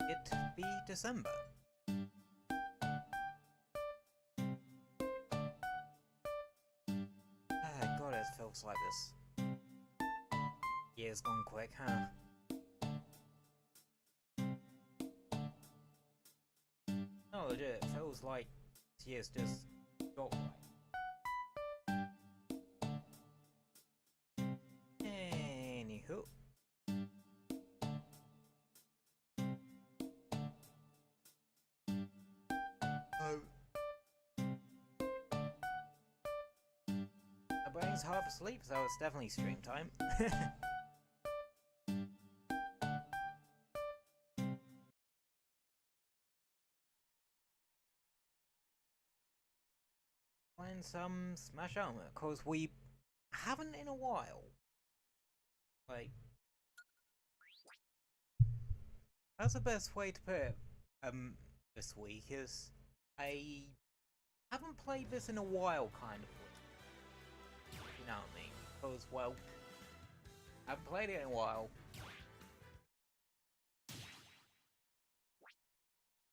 it be December. Ah, God, it feels like this. Year's gone quick, huh? No, legit, it feels like this year's just got right. Anywho. My brain's half asleep, so it's definitely stream time. Playing some Smash Ultimate, cause we haven't in a while. Like, that's the best way to put it. This week is I haven't played this in a while, kind of. You know what I mean? Cause well, I haven't played it in a while.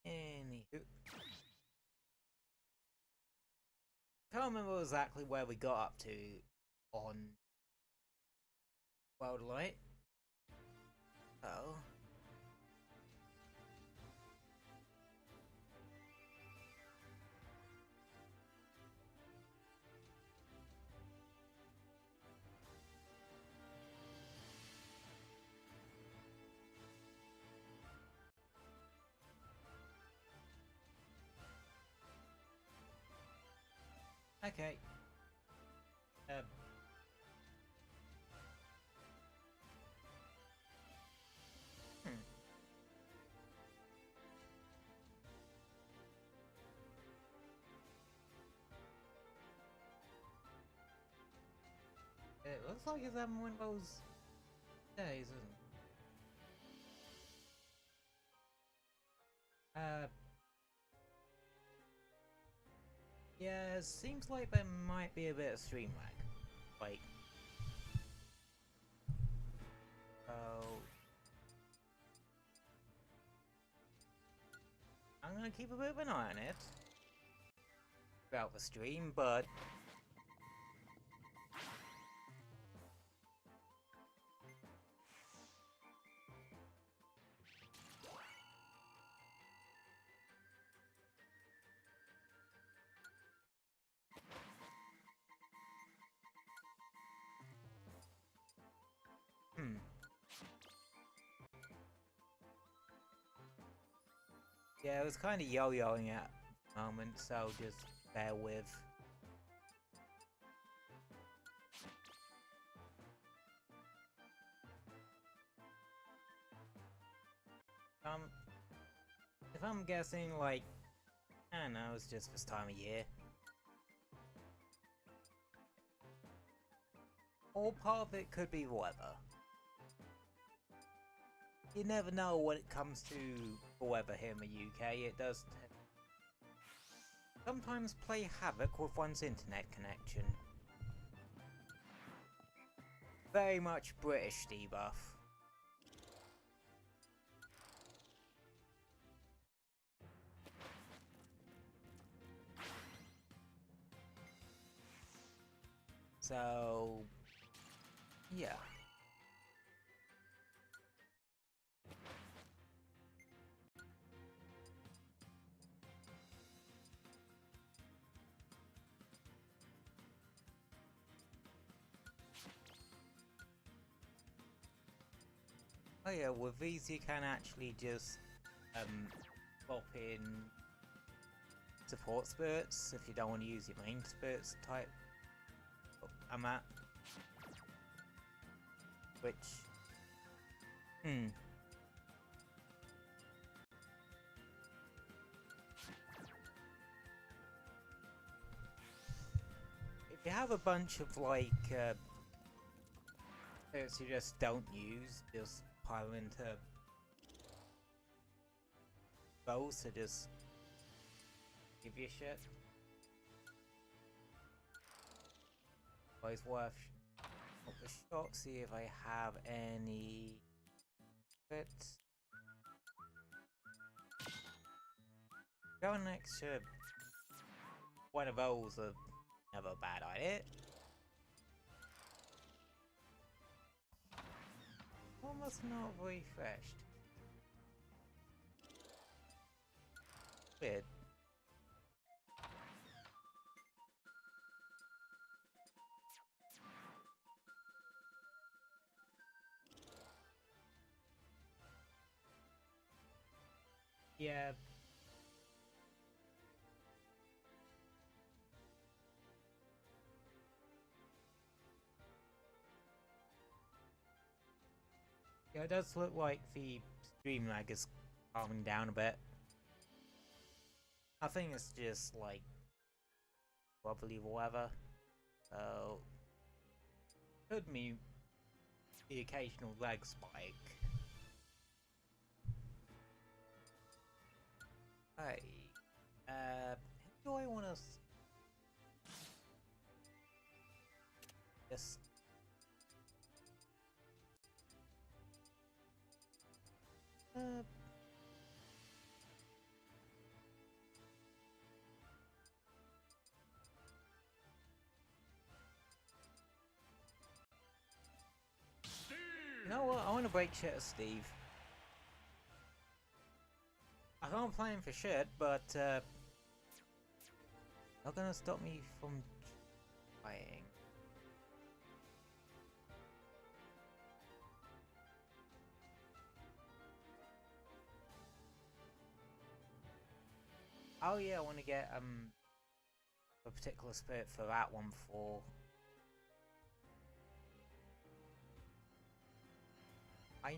Anywho. Can't remember exactly where we got up to on World Light. Oh. Okay. Hmm. It looks like it's having one of those days, isn't it? Yeah, it seems like there might be a bit of stream lag. Like, oh, I'm gonna keep a bit of an eye on it throughout the stream, but yeah, it was kind of yo-yoing at the moment, so just bear with. If I'm guessing, like, I don't know, it's just this time of year. Or part of it could be weather. You never know when it comes to the weather here in the UK. It does sometimes play havoc with one's internet connection. Very much British debuff. So, yeah. Oh yeah, with these you can actually just pop in support spirits if you don't want to use your main spirits type. I'm at. Which if you have a bunch of like spirits you just don't use, just pile into those to just give you shit. Always worth a shot, see if I have any bits. Going next to one of those are never a bad idea. Almost not refreshed. Weird. Yeah. Yeah, it does look like the stream lag is calming down a bit. I think it's just like probably weather. So could mean the occasional lag spike. Hey, who do I want to just you know what? I want to break shit with Steve. I can't play him for shit, but not gonna stop me from trying. Oh yeah, I want to get a particular spirit for that one for. I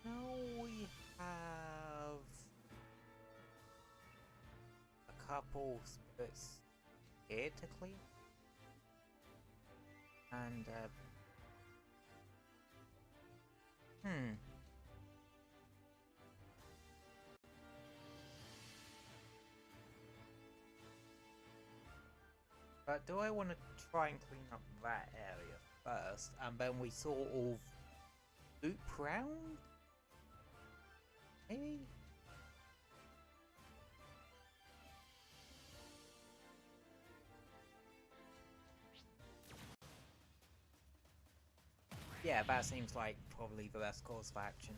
know we have a couple spirits here to clean, and But do I want to try and clean up that area first, and then we sort of loop round? Maybe? Yeah, that seems like probably the best course of action.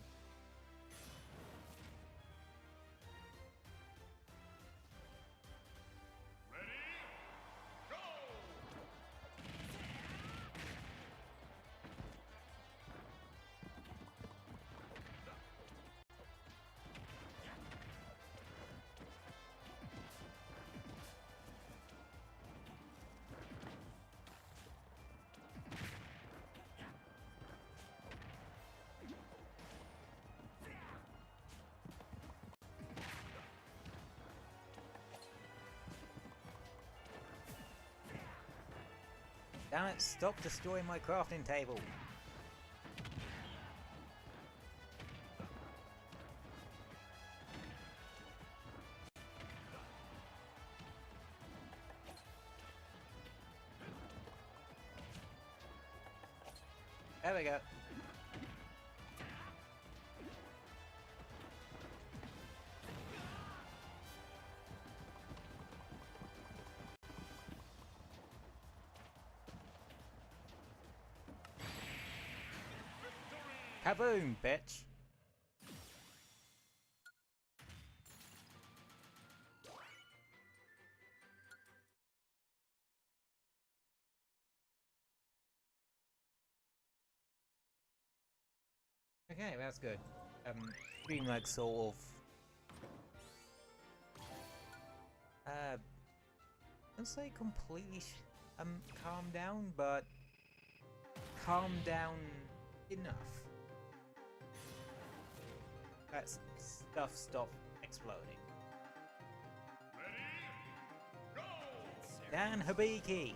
Damn it, stop destroying my crafting table! There we go. Kaboom, bitch! Okay, that's good. Stream lag sort of don't say completely calm down, but calm down enough. That stuff stopped exploding. Ready? Go! Dan Hibiki!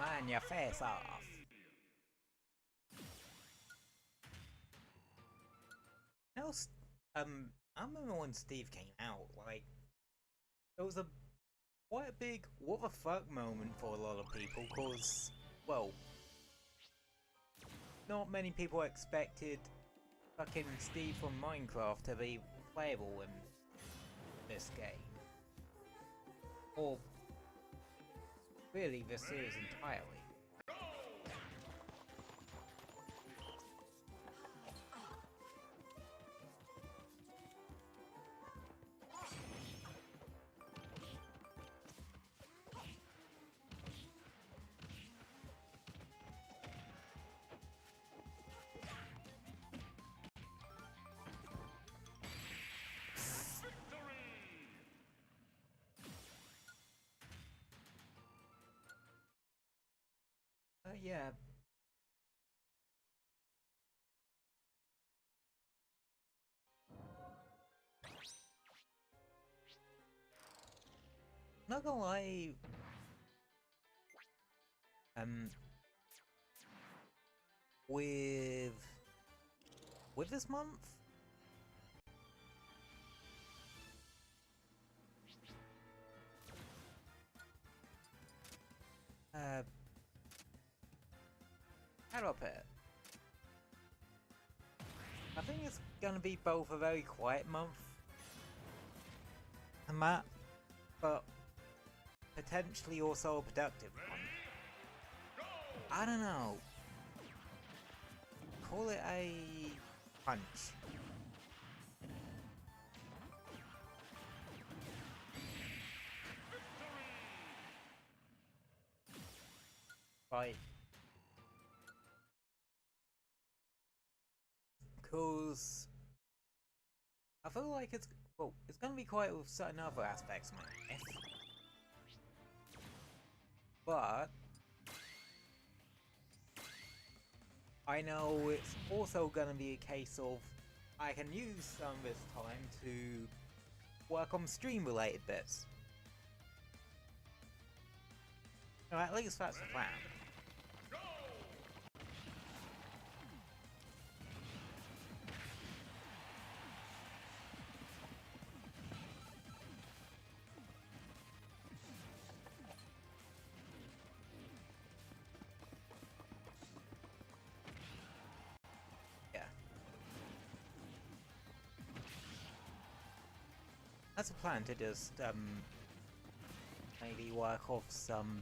Man your face off. Now, I remember when Steve came out, like, there was quite a big what the fuck moment for a lot of people, cause, well, not many people expected fucking Steve from Minecraft to be playable in this game. Or really this series entirely. Yeah. Not gonna lie, with this month, how do I put it? I think it's gonna be both a very quiet month and that, but potentially also a productive one. I don't know. Call it a punch. Right. Cause I feel like it's gonna be quiet with certain other aspects of my life. But I know it's also gonna be a case of I can use some of this time to work on stream related bits. Or at least that's the plan. That's a plan to just maybe work off some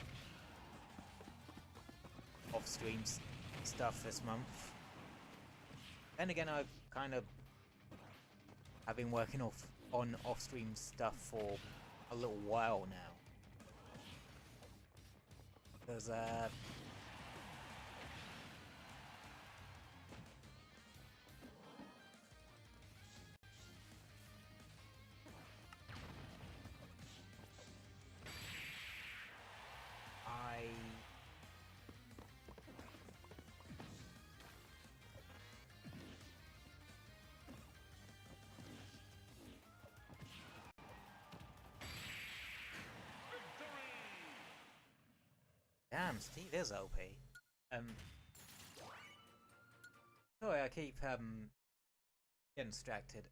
off-stream stuff this month. Then again, I've been working on off-stream stuff for a little while now. Because damn, Steve is OP. Sorry, I keep getting distracted.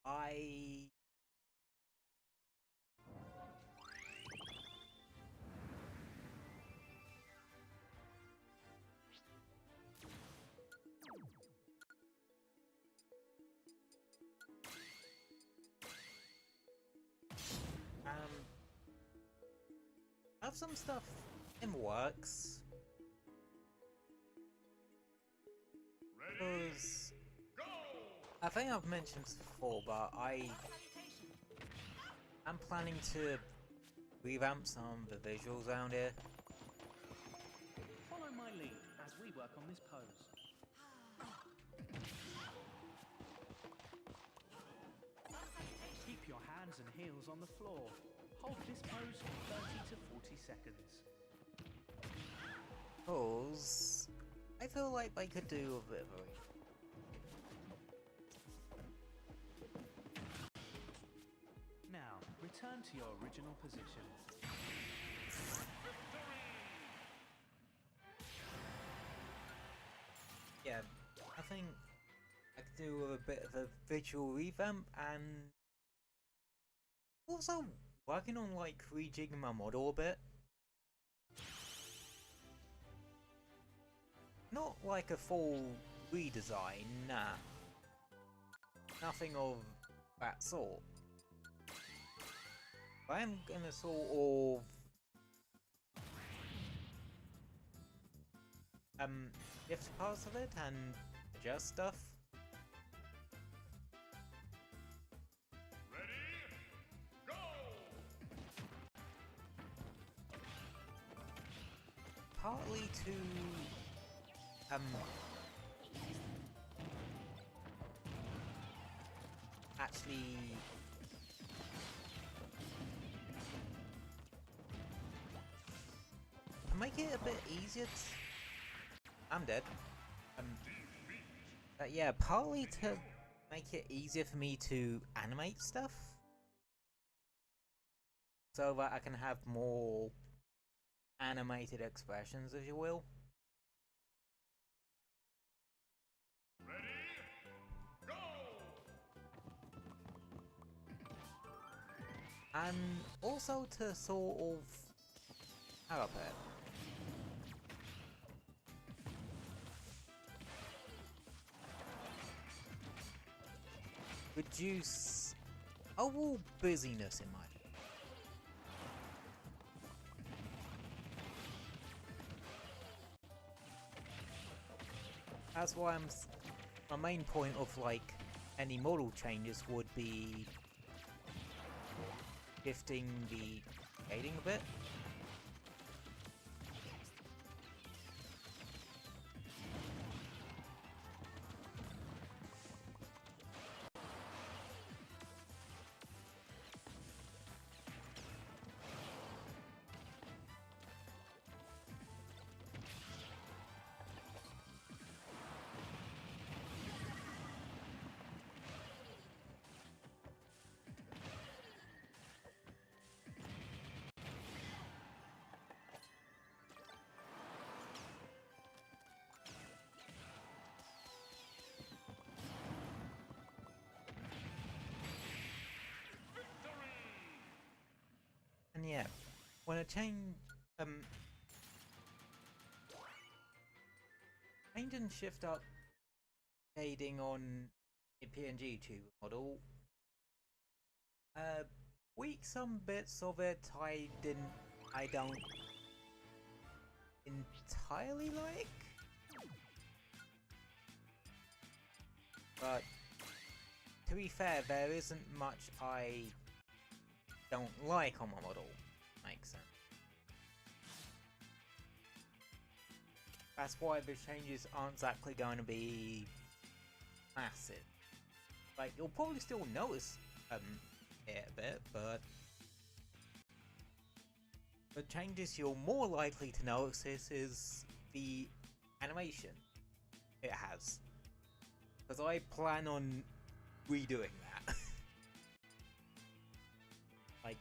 I have some stuff in works. Because I think I've mentioned this before, but I'm planning to revamp some of the visuals around here. Follow my lead as we work on this pose. Keep your hands and heels on the floor. Hold this pose for 30 to 40 seconds. Because I feel like I could do a bit of a... Now, return to your original position. think I could do a bit of a visual revamp, and also working on like rejigging my model a bit. Not like a full redesign, nah. Nothing of that sort. But I am gonna sort of shift parts of it and adjust stuff. Partly to actually to make it a bit easier I'm dead. Yeah, partly to make it easier for me to animate stuff. So that I can have more animated expressions, if you will. And also to sort of, how do I put it? Reduce overall busyness in my life. That's why my main point of like any model changes would be shifting the shading a bit. And yeah, when I change and shift up shading on a PNG tube model, tweak some bits of it I don't entirely like, but to be fair, there isn't much I don't like on my model. Makes sense. That's why the changes aren't exactly going to be massive. Like, you'll probably still notice it a bit, but the changes you're more likely to notice is the animation it has. Because I plan on redoing that. Like,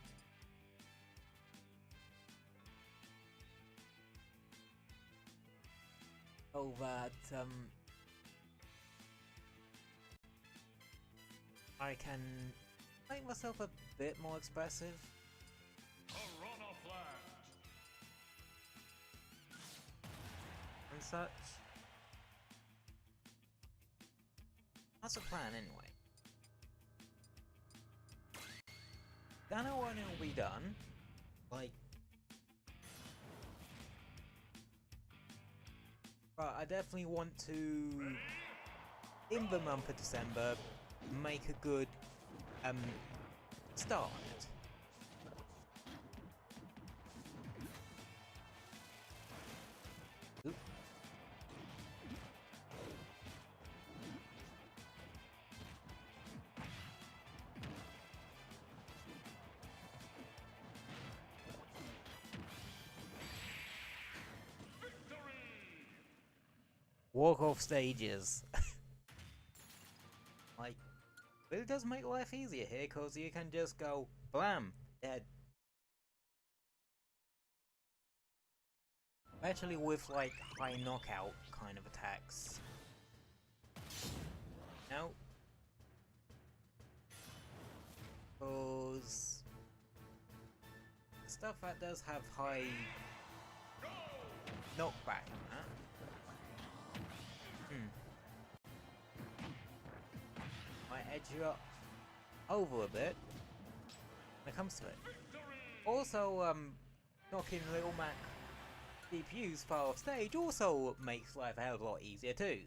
oh, that I can make myself a bit more expressive. And such. That's a plan anyway. Don't know when it'll be done. Like, but I definitely want to, in the month of December, make a good start on it. Oop. Walk off stages. Like, it does make life easier here, because you can just go, blam, dead. Especially with, like, high knockout kind of attacks. No. Because stuff that does have high knockback in that. Might edge you up over a bit when it comes to it. Also, knocking Little Mac DPU's far off stage also makes life a hell of a lot easier too.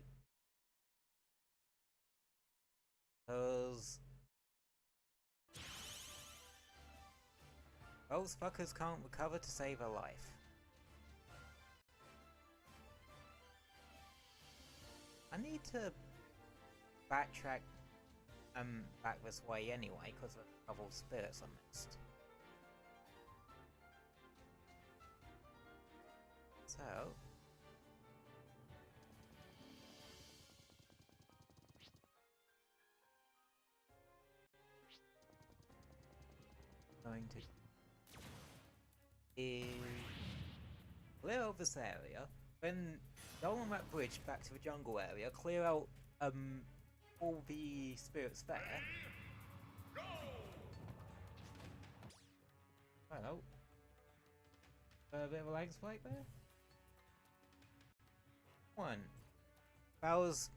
Because those fuckers can't recover to save a life. I need to backtrack back this way anyway, because of the level spirits I missed. So going to clear out this area, then go on that bridge back to the jungle area, clear out all the spirits there. Hello. A bit of a lag spike there. One. I was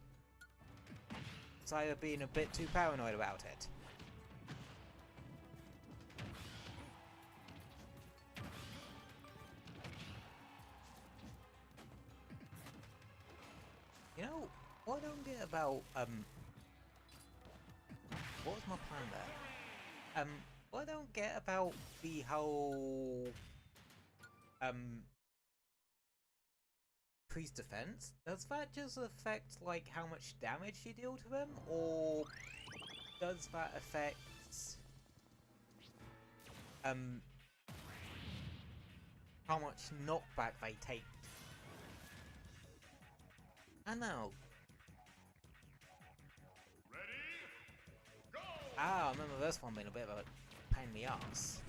either being a bit too paranoid about it. You know, what I don't get about, what was my plan there? What I don't get about the whole, increased defense, does that just affect, like, how much damage you deal to them? Or does that affect, how much knockback they take? I know. I remember this one being a bit of a pain in the ass.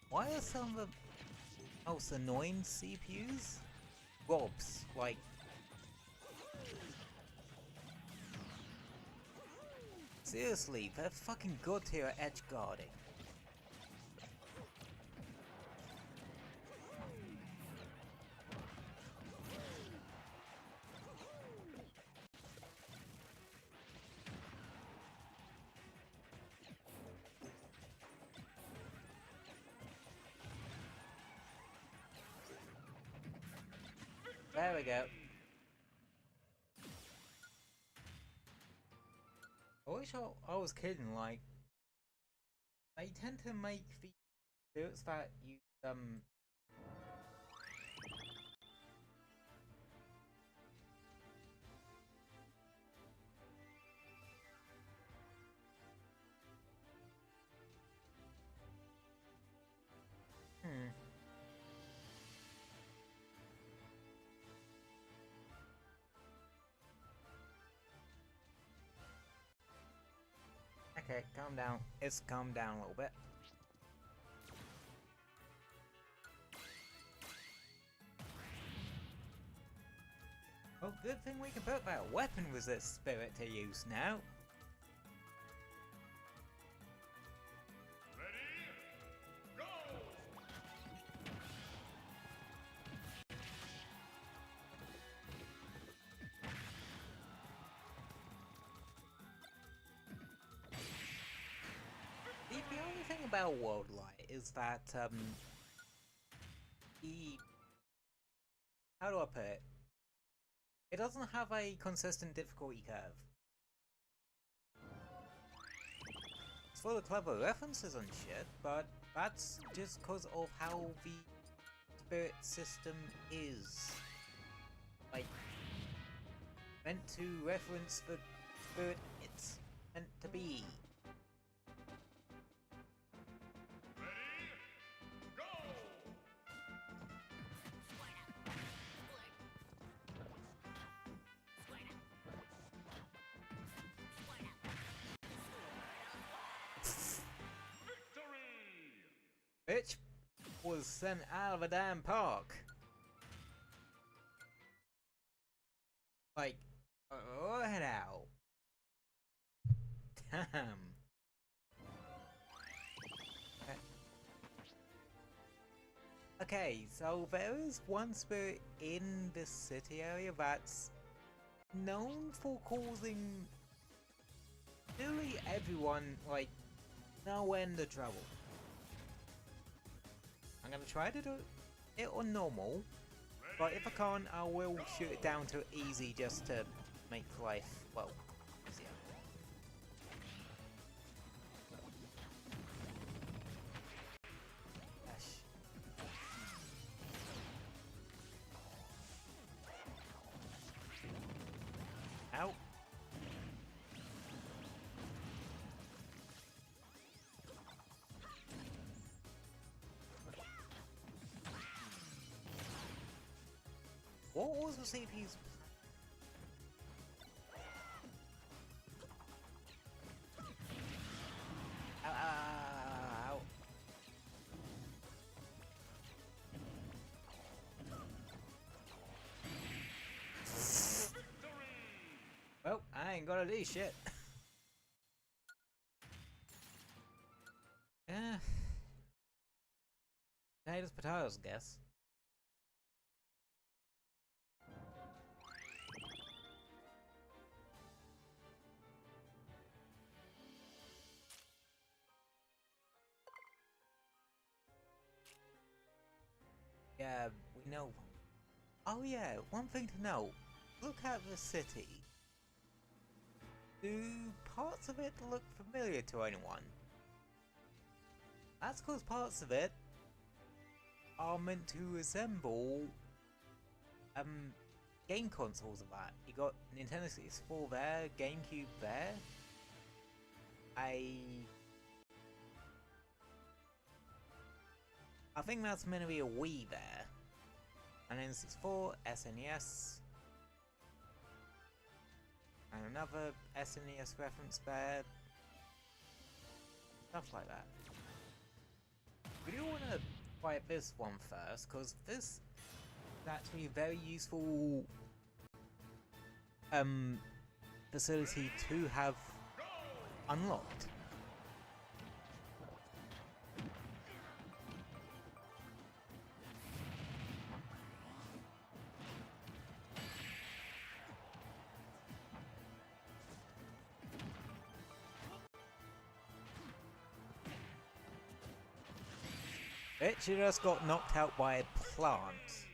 Why are some of the most annoying CPUs Robs? Like, seriously, they're fucking god tier edge guarding. There we go. I wish I was kidding, like, they tend to make the spirits that you, Okay, calm down. It's calmed down a little bit. Well, good thing we can put that weapon resist spirit to use now. The only thing about World Light is that, how do I put it? It doesn't have a consistent difficulty curve. It's full of clever references and shit, but that's just because of how the spirit system is. Like, meant to reference the spirit it's meant to be. Bitch was sent out of a damn park. Like, right out. Damn. Okay, so there is one spirit in this city area that's known for causing nearly everyone, like, no end of trouble. I'm gonna try to do it on normal, but if I can't, I will shoot it down to easy just to make life, well, easier. Gosh. Ow. What was the CPU's ow, ow, ow, ow. Well, I ain't gonna do shit. Yeah. Potatoes, I guess. Yeah, we know. Oh yeah, one thing to note. Look at the city. Do parts of it look familiar to anyone? That's because parts of it are meant to resemble game consoles of that. You got Nintendo 64 there, GameCube there. I think that's meant to be a Wii there. And then 64, SNES. And another SNES reference there. Stuff like that. We do want to fight this one first, because this is actually a very useful facility to have unlocked. It just got knocked out by a plant.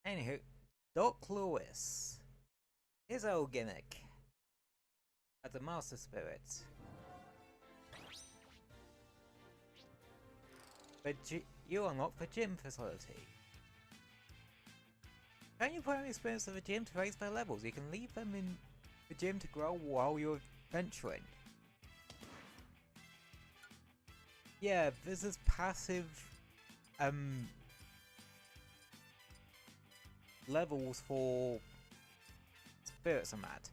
Anywho, Doc Lewis. His old gimmick as a master spirit. But you unlock the gym facility. Turn your primary experience of the gym to raise their levels. You can leave them in the gym to grow while you're venturing. Yeah, this is passive levels for spirits I'm at.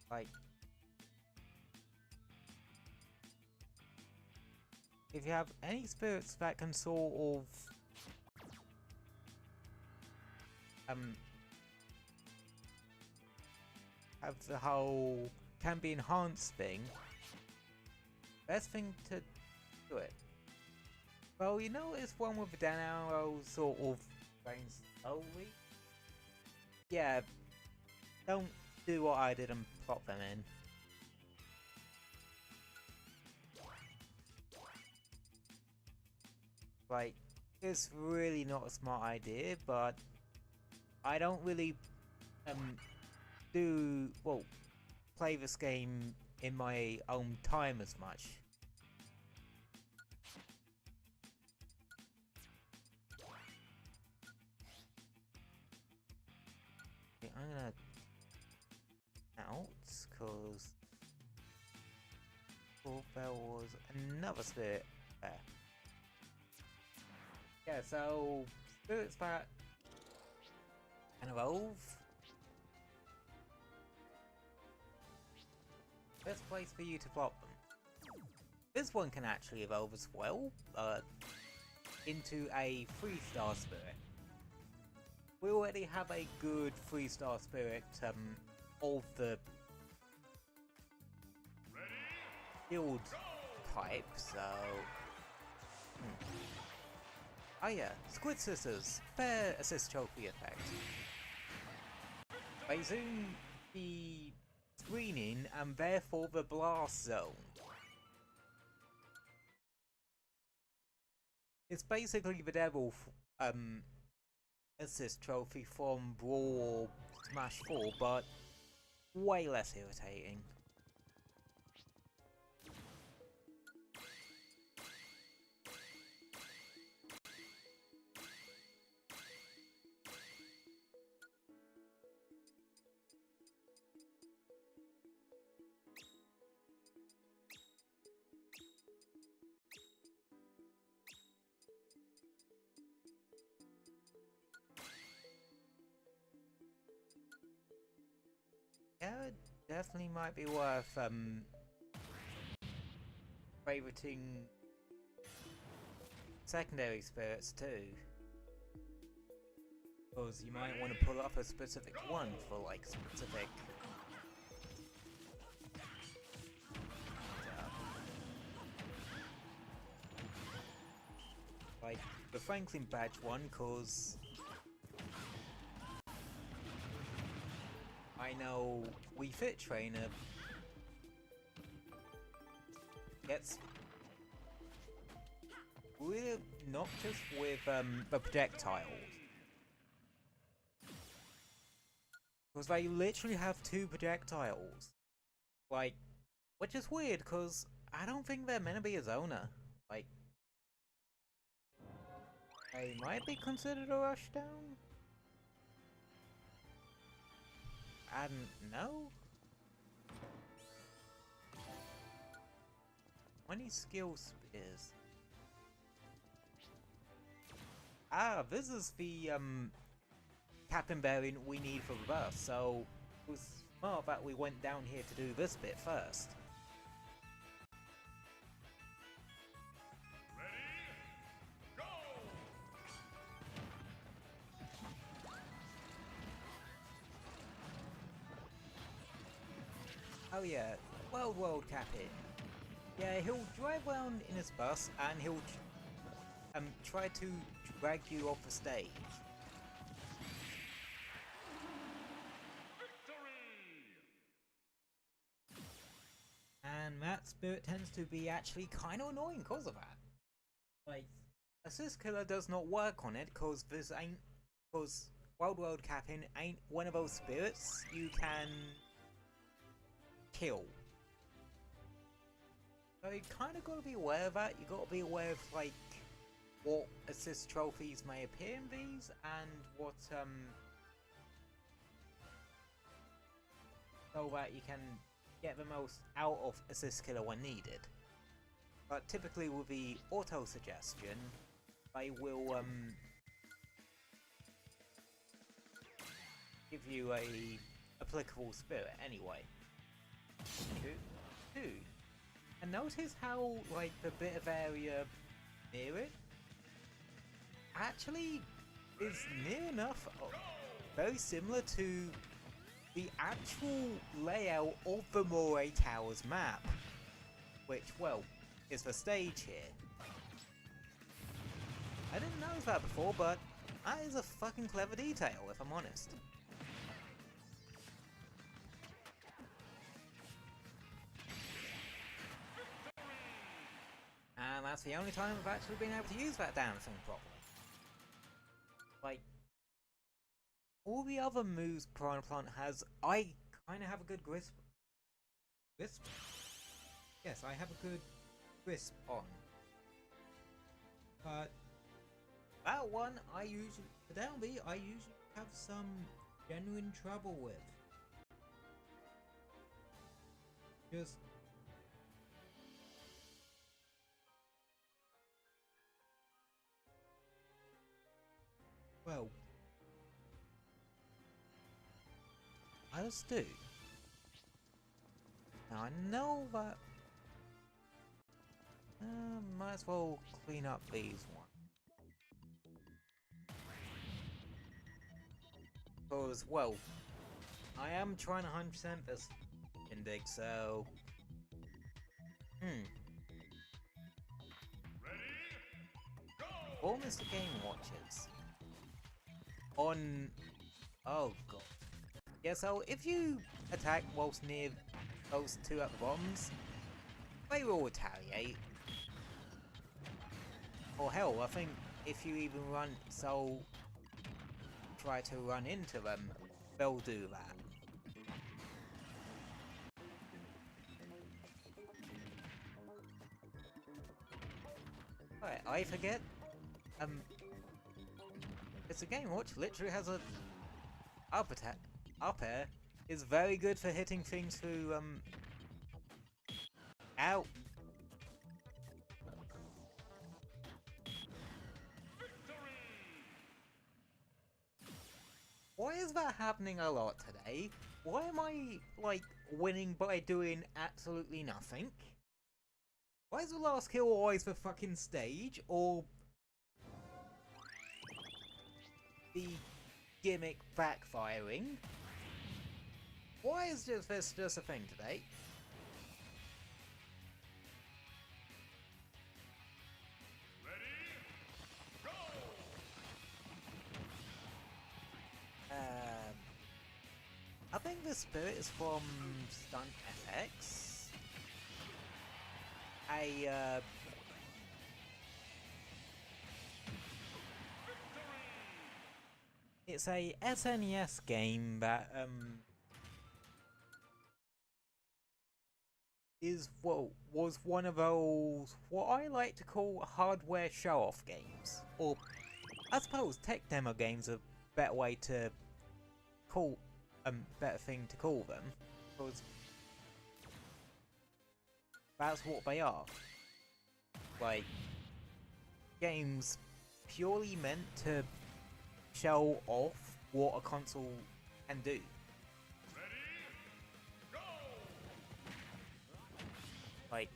Like, if you have any spirits that can sort of have the whole can be enhanced thing, best thing to do it. Well, you notice one with the down arrow sort of going slowly? Yeah, don't do what I did and plop them in. Like, it's really not a smart idea, but I don't really play this game in my own time as much. Okay, I'm gonna out because there was another spirit there. Yeah, so spirits that can evolve. Best place for you to plot them. This one can actually evolve as well, into a 3-star spirit. We already have a good 3-star spirit of the guild type, so... Oh yeah, Squid Sisters, fair assist trophy effect. They zoom the screening and therefore the blast zone. It's basically the devil assist trophy from Brawl Smash 4, but way less irritating. Yeah, it definitely might be worth favoriting secondary spirits too, because you might want to pull up a specific one for like specific like the Franklin badge one, cause I know Wii Fit Trainer gets really obnoxious with the projectiles, because they literally have 2 projectiles, like, which is weird because I don't think they're meant to be a zoner. Like, they might be considered a rushdown. I don't know. 20 skill spears. Ah, this is the Captain variant we need for the burst, so it was smart that we went down here to do this bit first. Ready? Go! Oh yeah, World Captain. Yeah, he'll drive around in his bus and he'll try to drag you off the stage. And that spirit tends to be actually kind of annoying because of that. Like, Assist Killer does not work on it because this ain't, because World Captain ain't one of those spirits you can kill. So you kind of got to be aware of that. You got to be aware of like what assist trophies may appear in these and what so that you can get the most out of assist killer when needed. But typically with the auto suggestion, they will give you a applicable spirit anyway. Two. And notice how, like, the bit of area near it actually is near enough very similar to the actual layout of the Moray Towers map, which, well, is the stage here. I didn't notice that before, but that is a fucking clever detail, if I'm honest. And that's the only time I've actually been able to use that damn thing properly. Like, all the other moves Piranha Plant has, I kind of have a good grasp. Grasp? Yes, I have a good grasp on. But that one, the down B, I usually have some genuine trouble with. Just well, I just do. Now I know that might as well clean up these ones. Because, well, I am trying to 100% this index, so... Ready? Go! For Mr. Game Watchers. On... Oh, God. Yeah, so if you attack whilst near those two at the bottoms, they will retaliate. Or hell, I think if you even try to run into them, they'll do that. Alright, I forget. It's a Game Watch literally has a up air is very good for hitting things through out. Why is that happening a lot today? Why am I, like, winning by doing absolutely nothing? Why is the last kill always the fucking stage, or the gimmick backfiring? Why is this just a thing today? I think the spirit is from Stunt FX. It's a SNES game that was one of those what I like to call hardware show-off games, or I suppose tech demo games are a better way to call better thing to call them, because that's what they are. Like, games purely meant to show off what a console can do. Like,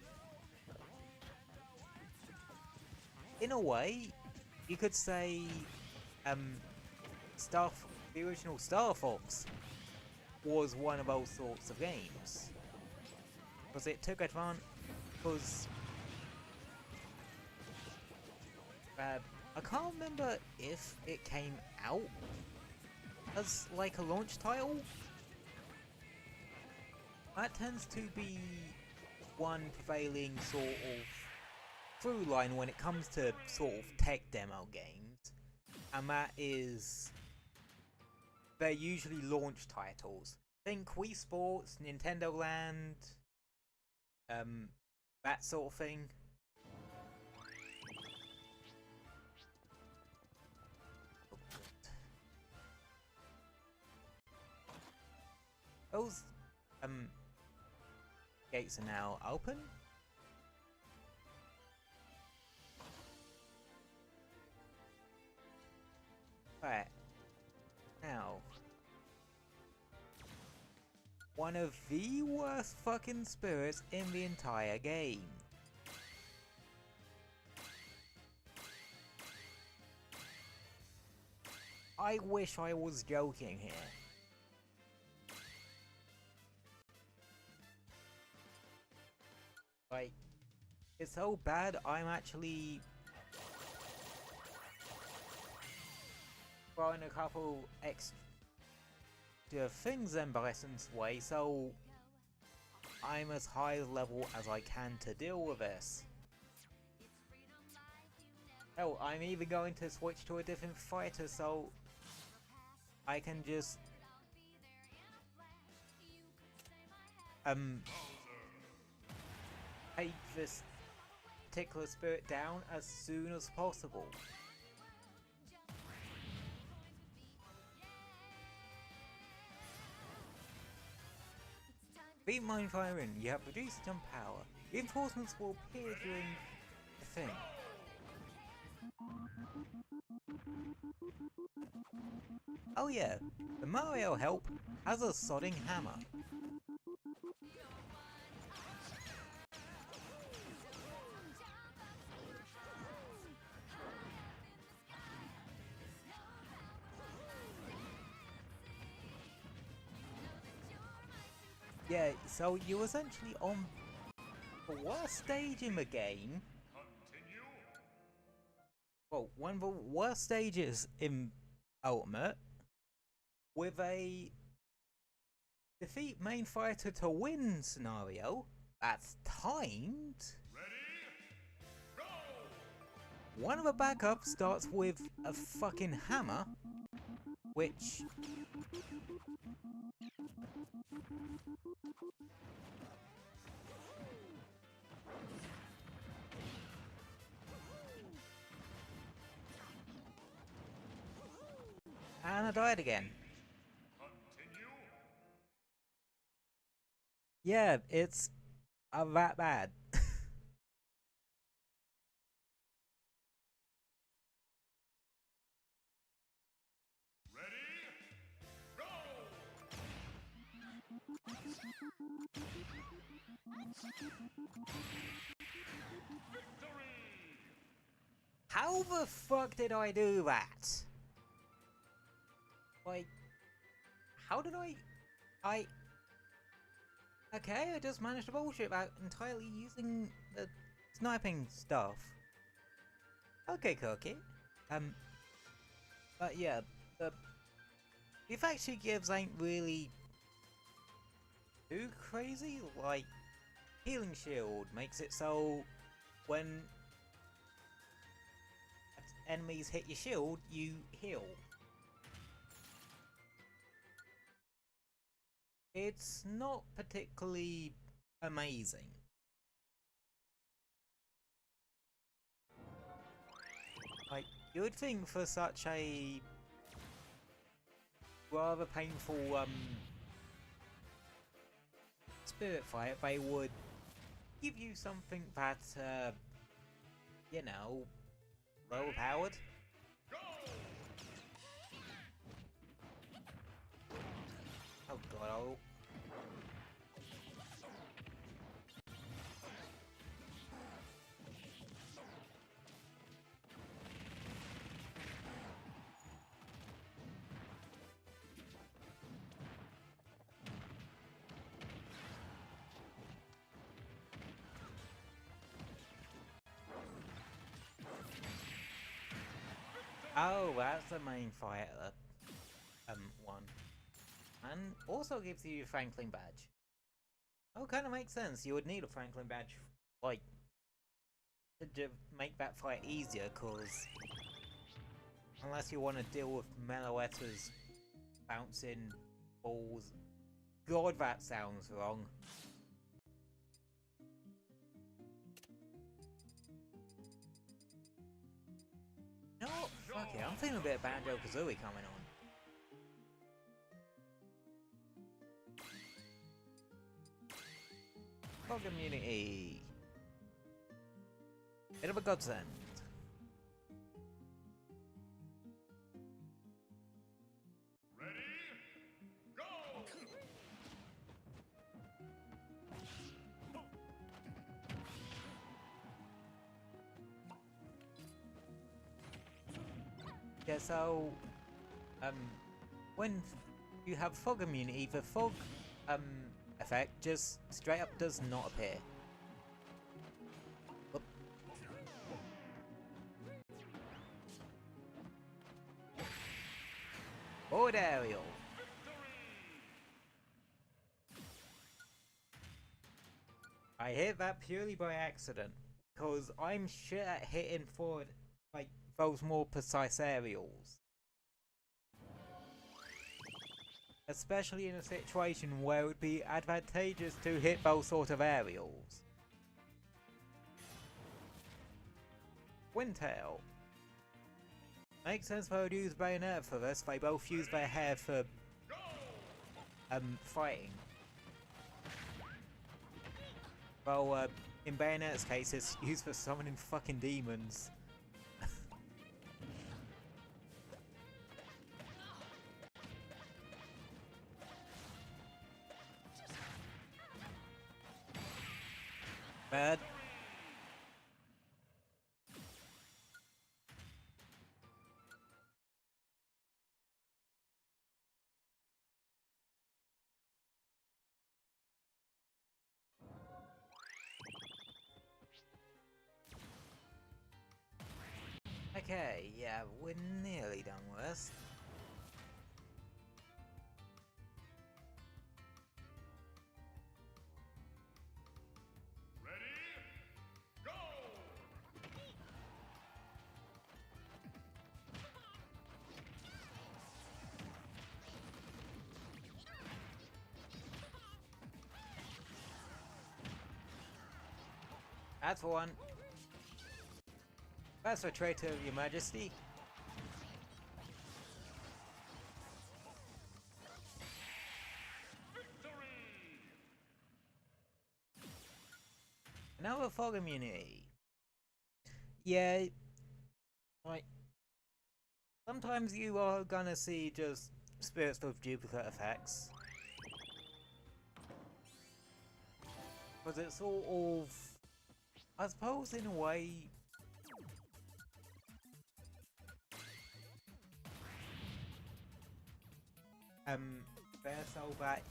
in a way, you could say, the original Star Fox was one of those sorts of games, because it took advantage. Because I can't remember if it came out as like a launch title. That tends to be one prevailing sort of through line when it comes to sort of tech demo games, and that is they're usually launch titles. Think Wii Sports, Nintendo Land, that sort of thing. Those gates are now open. Right. Now, one of the worst fucking spirits in the entire game. I wish I was joking here. Like, it's so bad I'm actually throwing a couple extra things Embellisson's way, so I'm as high level as I can to deal with this. Hell, I'm even going to switch to a different fighter, so I can just take this particular spirit down as soon as possible. Beat mine fire in. You have reduced jump power. Reinforcements will appear during the thing. Oh yeah, the Mario help has a sodding hammer. Yeah, so you're essentially on the worst stage in the game. Continue. Well, one of the worst stages in Ultimate, with a defeat main fighter to win scenario that's timed. Ready? Go! One of the backups starts with a fucking hammer, which and I died again. Continue. Yeah, it's that bad. Ready? Go! Victory! How the fuck did I do that? Like, how did I... Okay, I just managed to bullshit about entirely using the sniping stuff. Okay, Cookie. But yeah, the effect she gives ain't really too crazy. Like, healing shield makes it so when enemies hit your shield, you heal. It's not particularly amazing. Like, you would think for such a rather painful spirit fight, they would give you something that, you know, lower powered. Go! Oh god, oh. Oh, that's the main fighter. One. And also gives you a Franklin badge. Oh, kind of makes sense. You would need a Franklin badge, like, to make that fight easier, cause unless you want to deal with Meloetta's bouncing balls. God, that sounds wrong. You know what? Fuck it, I'm feeling a bit of Banjo-Kazooie coming on. Fog immunity. Bit of a godsend. Ready? Go! Yeah, so when you have fog immunity, the fog effect just straight up does not appear. Oop. Forward aerial. I hit that purely by accident, because I'm shit at hitting forward, like, those more precise aerials. Especially in a situation where it would be advantageous to hit those sort of aerials. Windtail. Makes sense they would use bayonet for this, they both use their hair for fighting. Well, in Bayonet's case, it's used for summoning fucking demons. Bad. Okay, yeah, we're nearly done with this. Ready? Go! That's one. That's a traitor, Your Majesty. Victory! Another fog immunity. Yeah, like sometimes you are gonna see just spirits with duplicate effects. But it's sort of, I suppose in a way, fair so that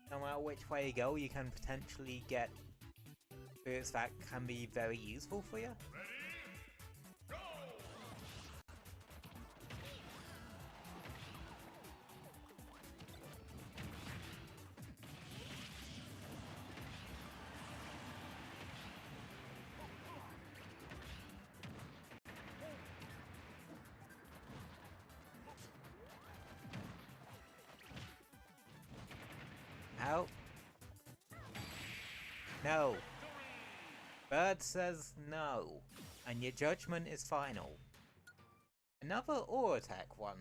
no matter which way you go, you can potentially get spirits that can be very useful for you. Ready? Go! How? No. Bird says no, and your judgment is final. Another aura attack one.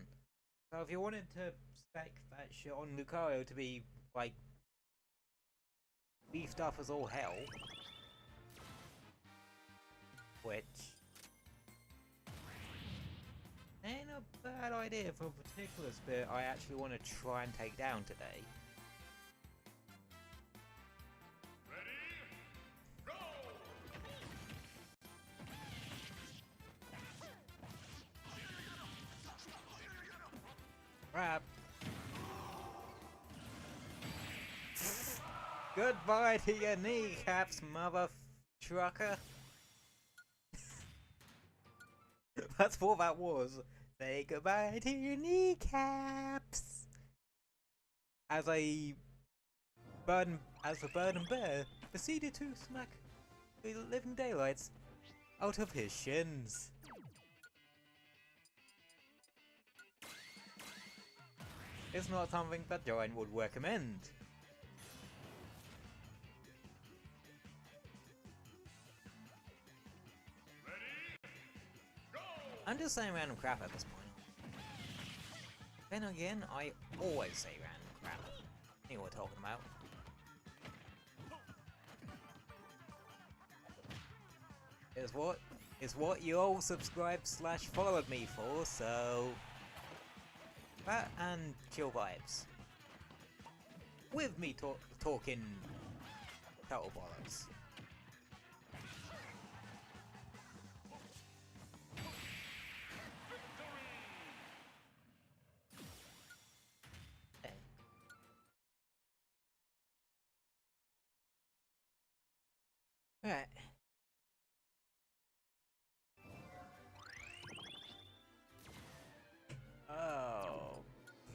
So if you wanted to spec that shit on Lucario to be, like, beefed up as all hell, which ain't a bad idea for a particular spirit I actually want to try and take down today. Ready? Go! Crap. Goodbye to your kneecaps, mother trucker. That's what that was. Say goodbye to your kneecaps. As the bird and bear proceeded to smack the living daylights out of his shins. It's not something that Joanne would recommend. I'm just saying random crap at this point. Then again, I always say random crap. You know what we're talking about. It's what you all subscribed/followed me for, so that and chill vibes. With me talking total bollocks. Right. Oh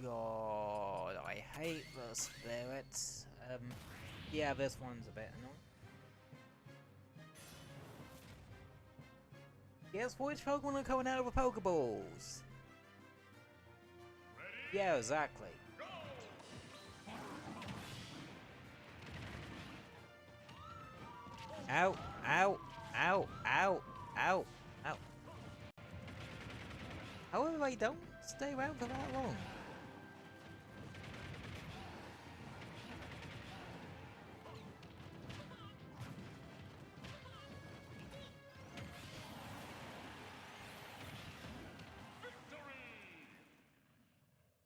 god, I hate the spirits. Yeah, this one's a bit annoying. Guess which Pokemon are coming out of the Pokeballs? Ready? Yeah, exactly. Ow, ow, ow, ow, ow, ow. However, they don't stay around for that long.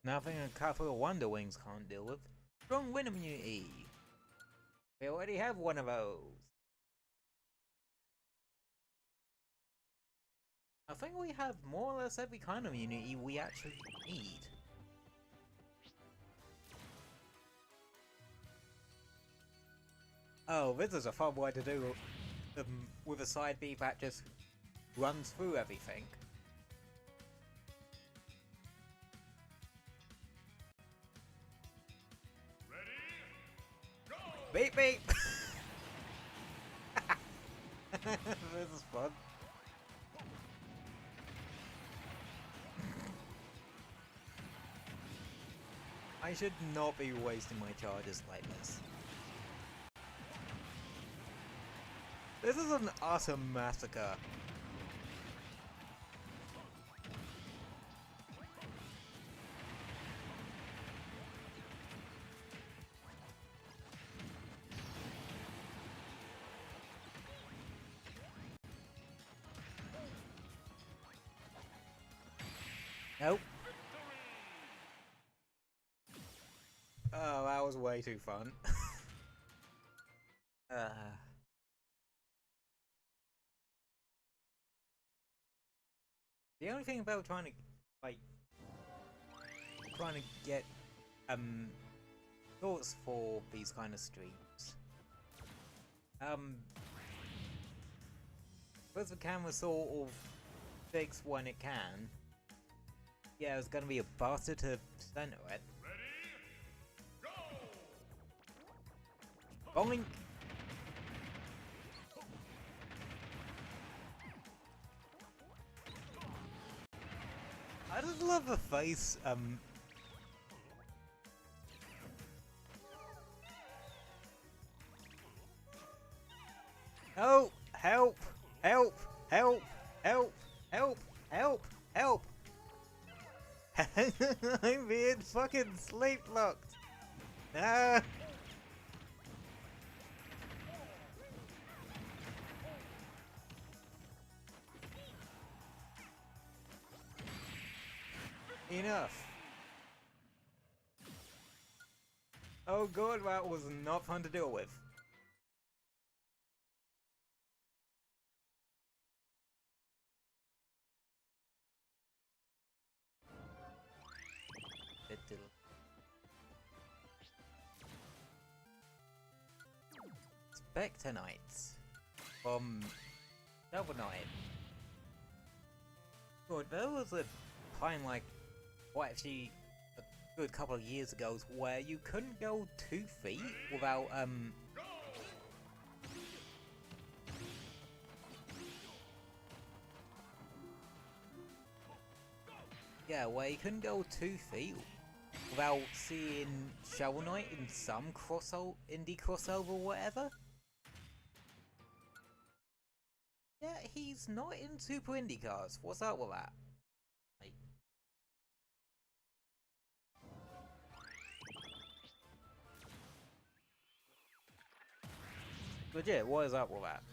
Nothing a couple of Wonder Wings can't deal with. Strong wind immunity. We already have one of those. I think we have more or less every kind of immunity we actually need. Oh, this is a fun way to do with a side B that just runs through everything. Beep beep! This is fun. I should not be wasting my charges like this. This is an utter massacre. Nope. Oh, that was way too fun. The only thing about trying to get thoughts for these kind of streams, because the camera sort of fix when it can. Yeah, it's gonna be a bastard to center it. Boing! I just love the face, Oh! Help! Help! Help! Help! Help! Help! Help! I'm being fucking sleep locked! Ah! Enough! Oh god, that was not fun to deal with. Spectonites from Double Night. God, there was a time like, well, actually, a good couple of years ago, where you couldn't go 2 feet without yeah, where you couldn't go 2 feet without seeing Shovel Knight in some indie crossover or whatever. Yeah, he's not in Super Indie Cars. What's up with that? Like, legit, what is up with that?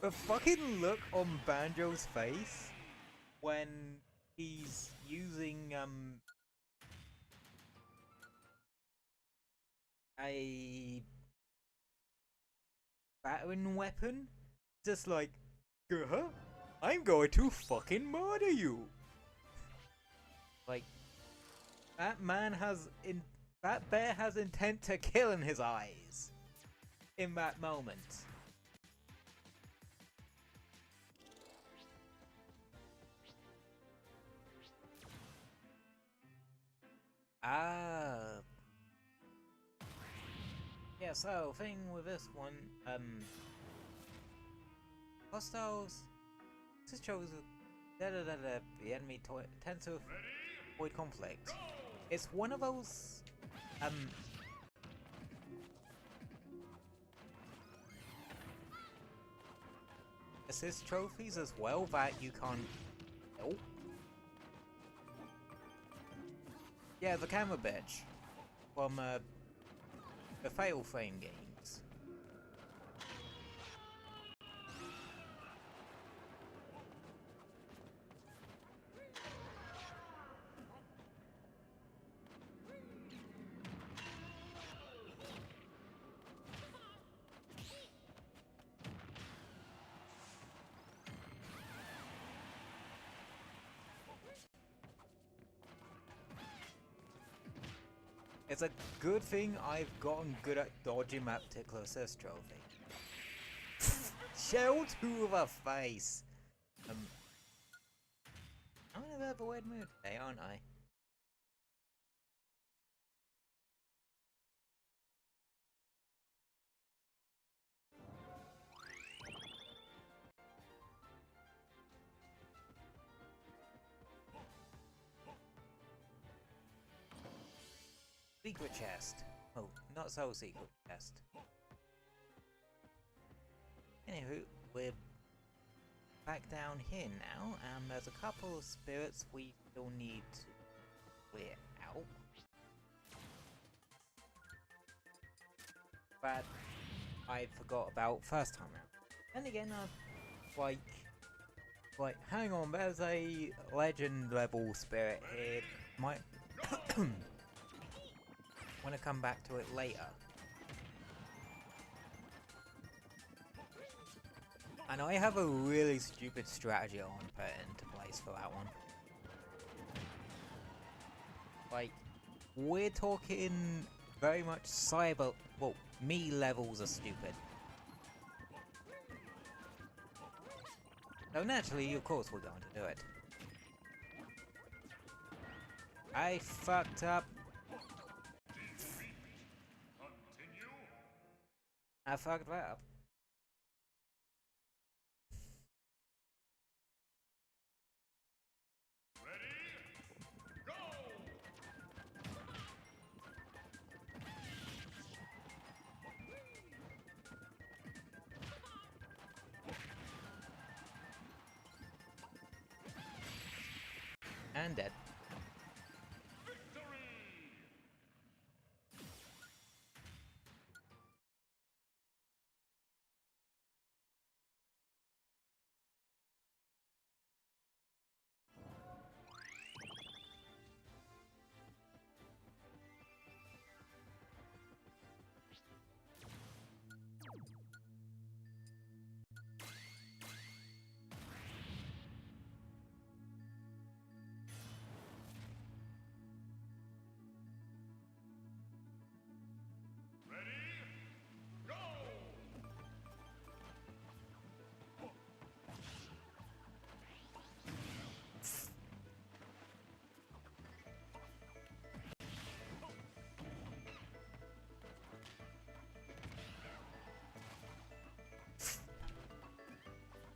The fucking look on Banjo's face when he's using a battering weapon, just like, I'm going to fucking murder you. Like, that bear has intent to kill in his eyes in that moment. Ah. Yeah, so, thing with this one, hostiles, this shows the enemy tends to avoid conflict. It's one of those, assist trophies as well that you can't. Oh. Yeah, the camera bitch from the Fatal Frame games. It's a good thing I've gotten good at dodging that particular assist trophy. Shell to the face! I'm in a bit of a weird mood today, aren't I? Secret chest. Oh, not so secret chest. Anywho, we're back down here now, and there's a couple of spirits we still need to clear out. But I forgot about first time out. And again, like, hang on, there's a legend level spirit here. Might want to come back to it later. And I have a really stupid strategy I want to put into place for that one. Like, we're talking very much cyber, well, me levels are stupid. So naturally, of course, we're going to do it. I fucked up. I fucked that up. Ready? Go! And dead.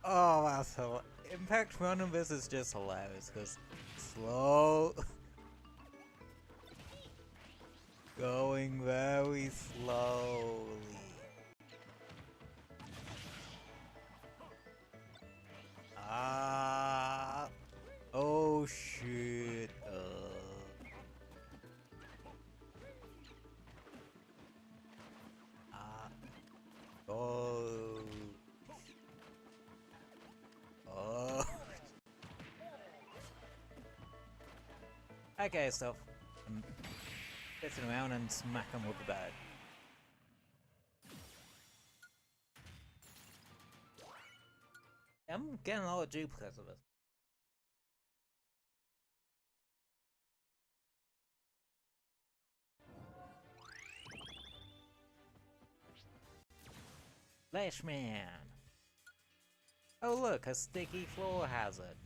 Oh, that's so. Impact run on this is just hilarious because slow. Going very slowly. Ah. Oh shit. Oh. Oh. Okay, so I'm sitting around and smack him with the bag. I'm getting a lot of duplicates of this. Flashman! Oh look, a sticky floor hazard.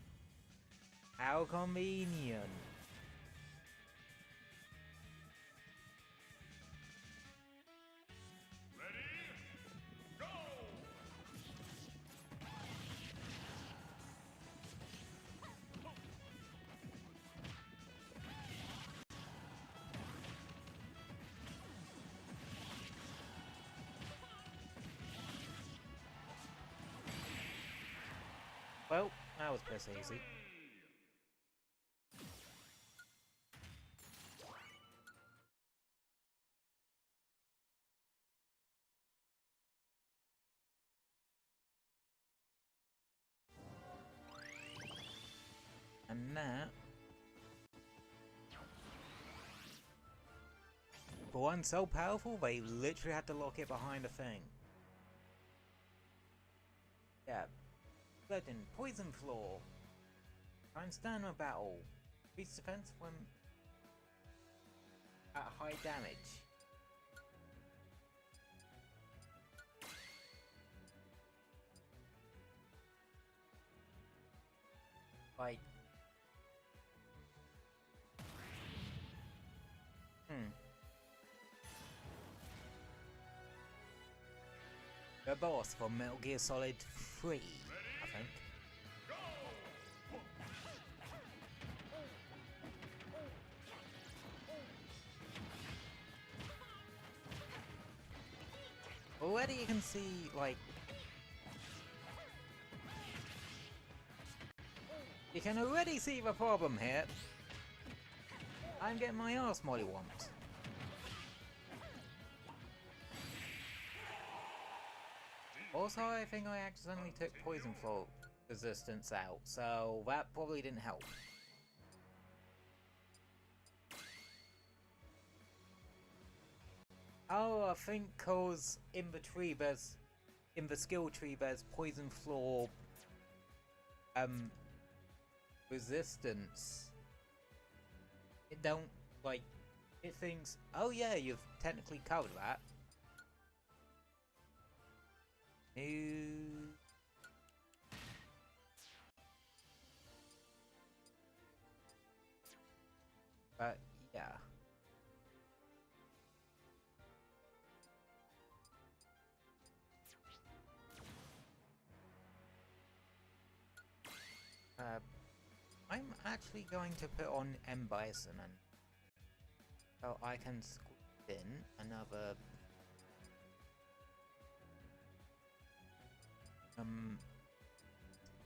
How convenient. Well, that was piss easy. And that... For one so powerful, they literally had to lock it behind a thing. Yeah. Blatently, poison floor. Try and stand a battle. Increase defense when at high damage. Like... The boss for Metal Gear Solid 3, I think. Already you can see, like... You can already see the problem here. I'm getting my arse mollywomped. Also, I think I accidentally took poison flow resistance out, so that probably didn't help. Oh, I think cause in the tree there's, in the skill tree there's poison floor resistance. It don't, like, it thinks, oh yeah, you've technically covered that. But yeah. I'm actually going to put on M Bison and so I can squeeze in another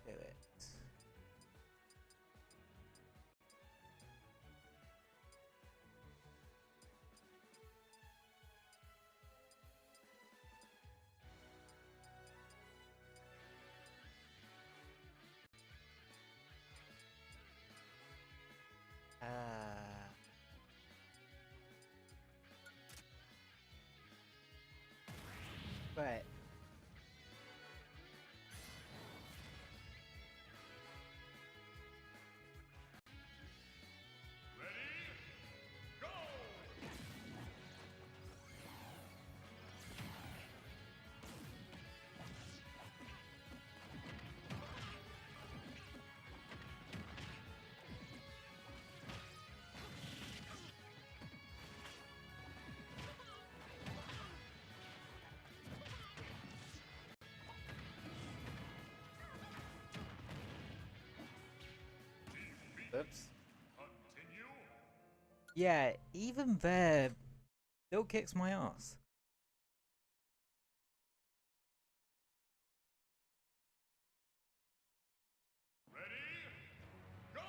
do it. Right. Oops. Continue. Yeah, even there, still kicks my ass. Ready? Go!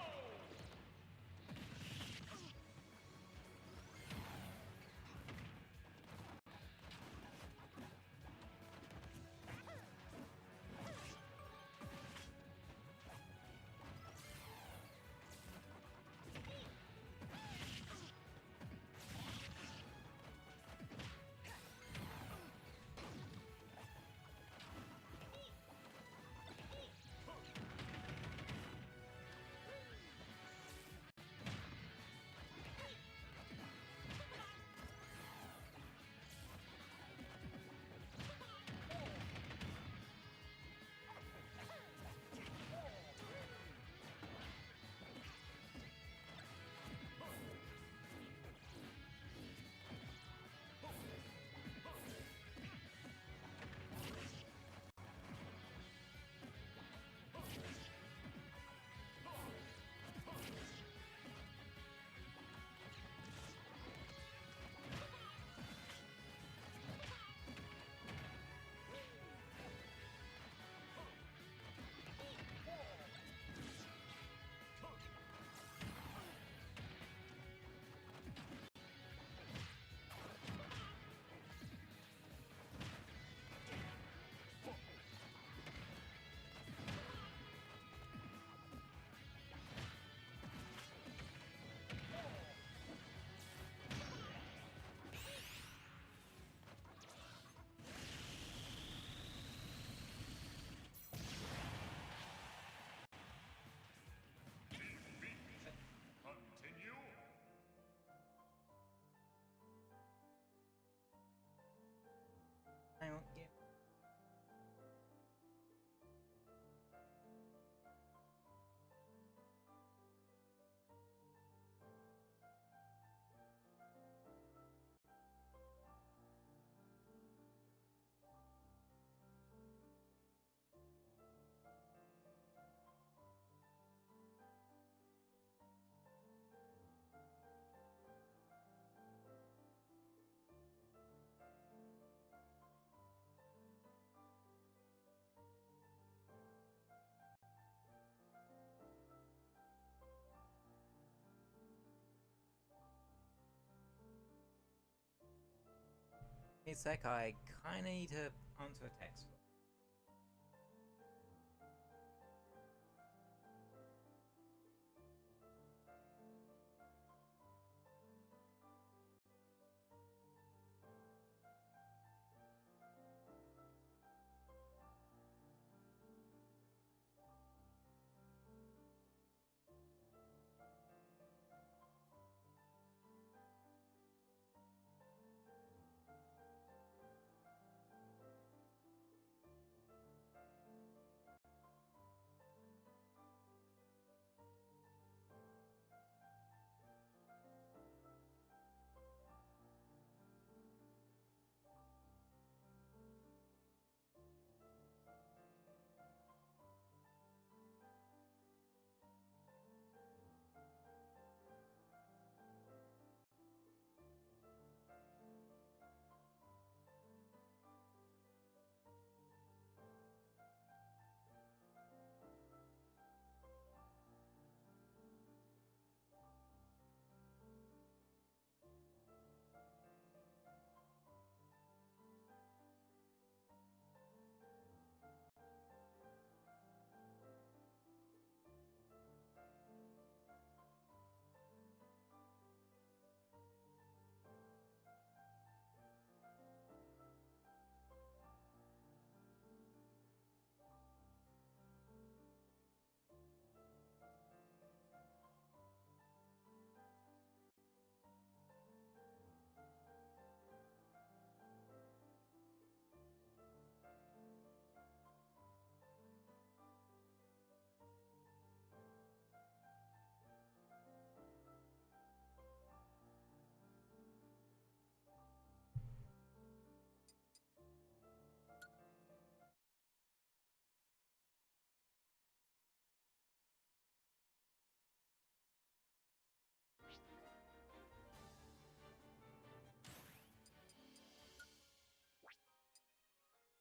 Give me a sec, I kinda need to answer a text.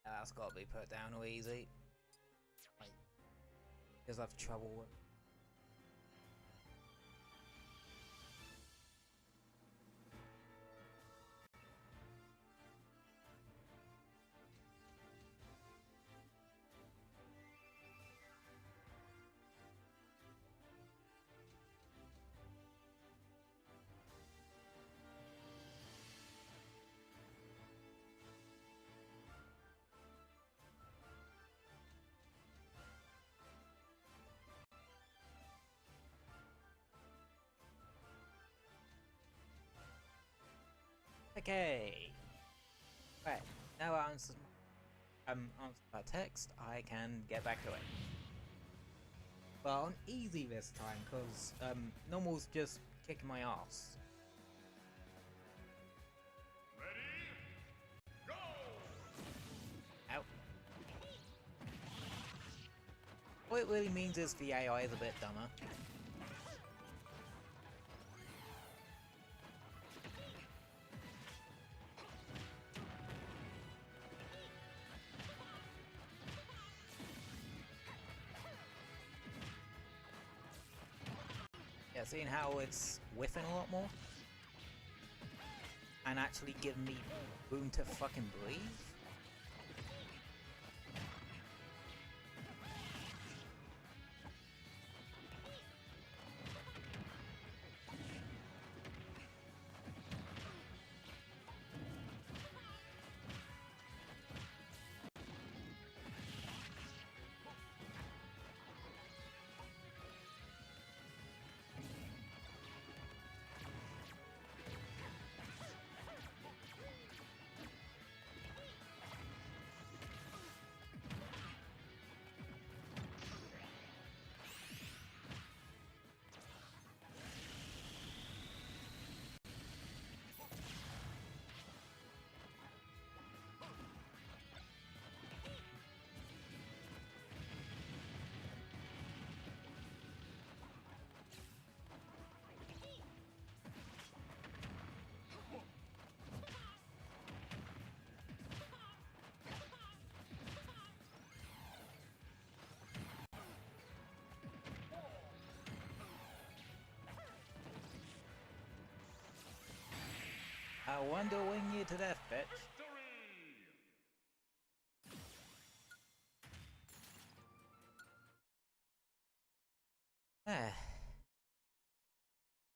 That's gotta be put down real easy. Because I have trouble with. Okay. Right. Now I answered that text, I can get back to it. Well, on easy this time, because normal's just kicking my ass. Ready? Go! Ow. What it really means is the AI is a bit dumber. Yeah, seeing how it's whiffing a lot more and actually giving me room to fucking breathe. I wonder when you to death, bitch. Victory!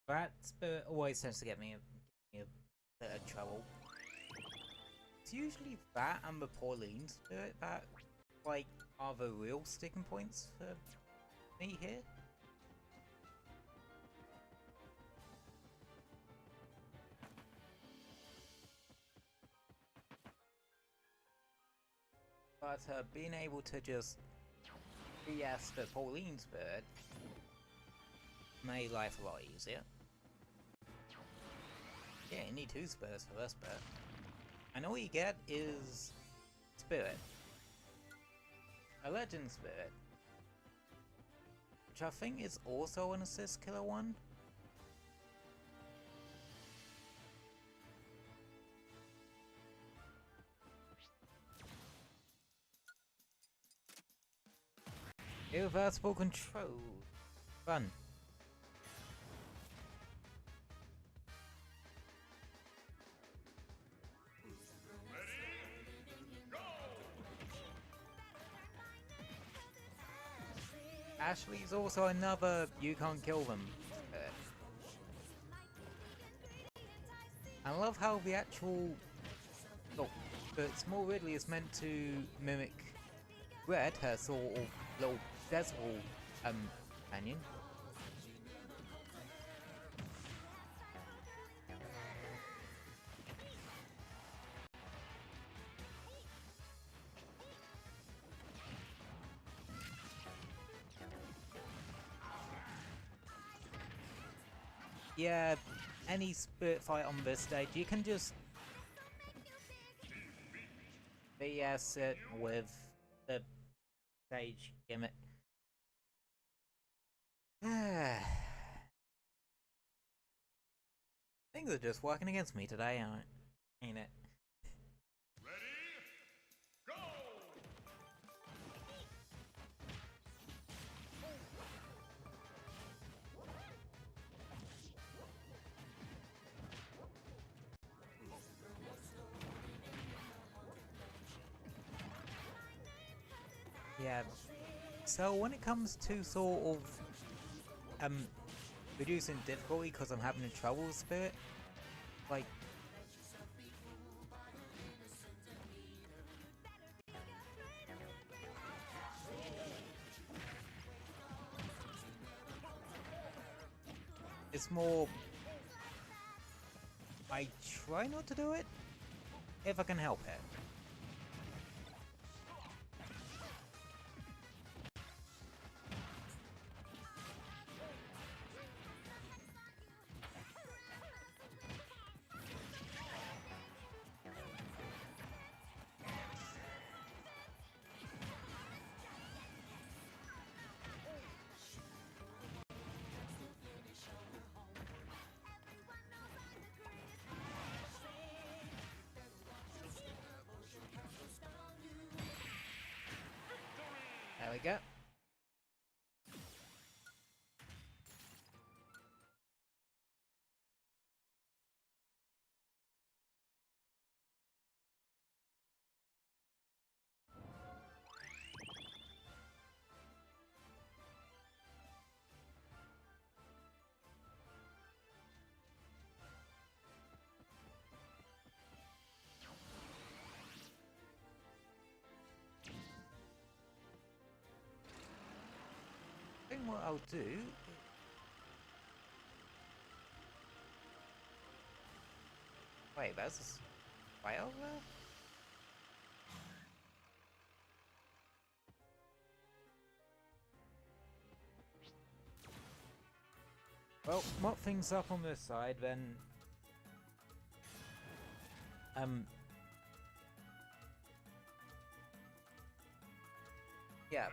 That spirit always tends to get me a bit of trouble. It's usually that and the Pauline spirit that, like, are the real sticking points for me here. But being able to just BS the Pauline spirit made life a lot easier. Yeah, you need 2 spirits for this bit. And all you get is Spirit. A Legend Spirit. Which I think is also an assist killer one. Irreversible control. Fun. Ashley's also another you can't kill them spirit. I love how the actual the small Ridley is meant to mimic Red, her sort of little Deswall companion. Yeah, any spirit fight on this stage, you can just BS it with the stage gimmick. Things are just working against me today, ain't it? Ready? Go! Yeah. So when it comes to sort of reducing difficulty because I'm having trouble with spirit, like it's more I try not to do it if I can help it. There we go. I think what I'll do. Wait, that's a file there? Well, mop things up on this side, then. Yeah.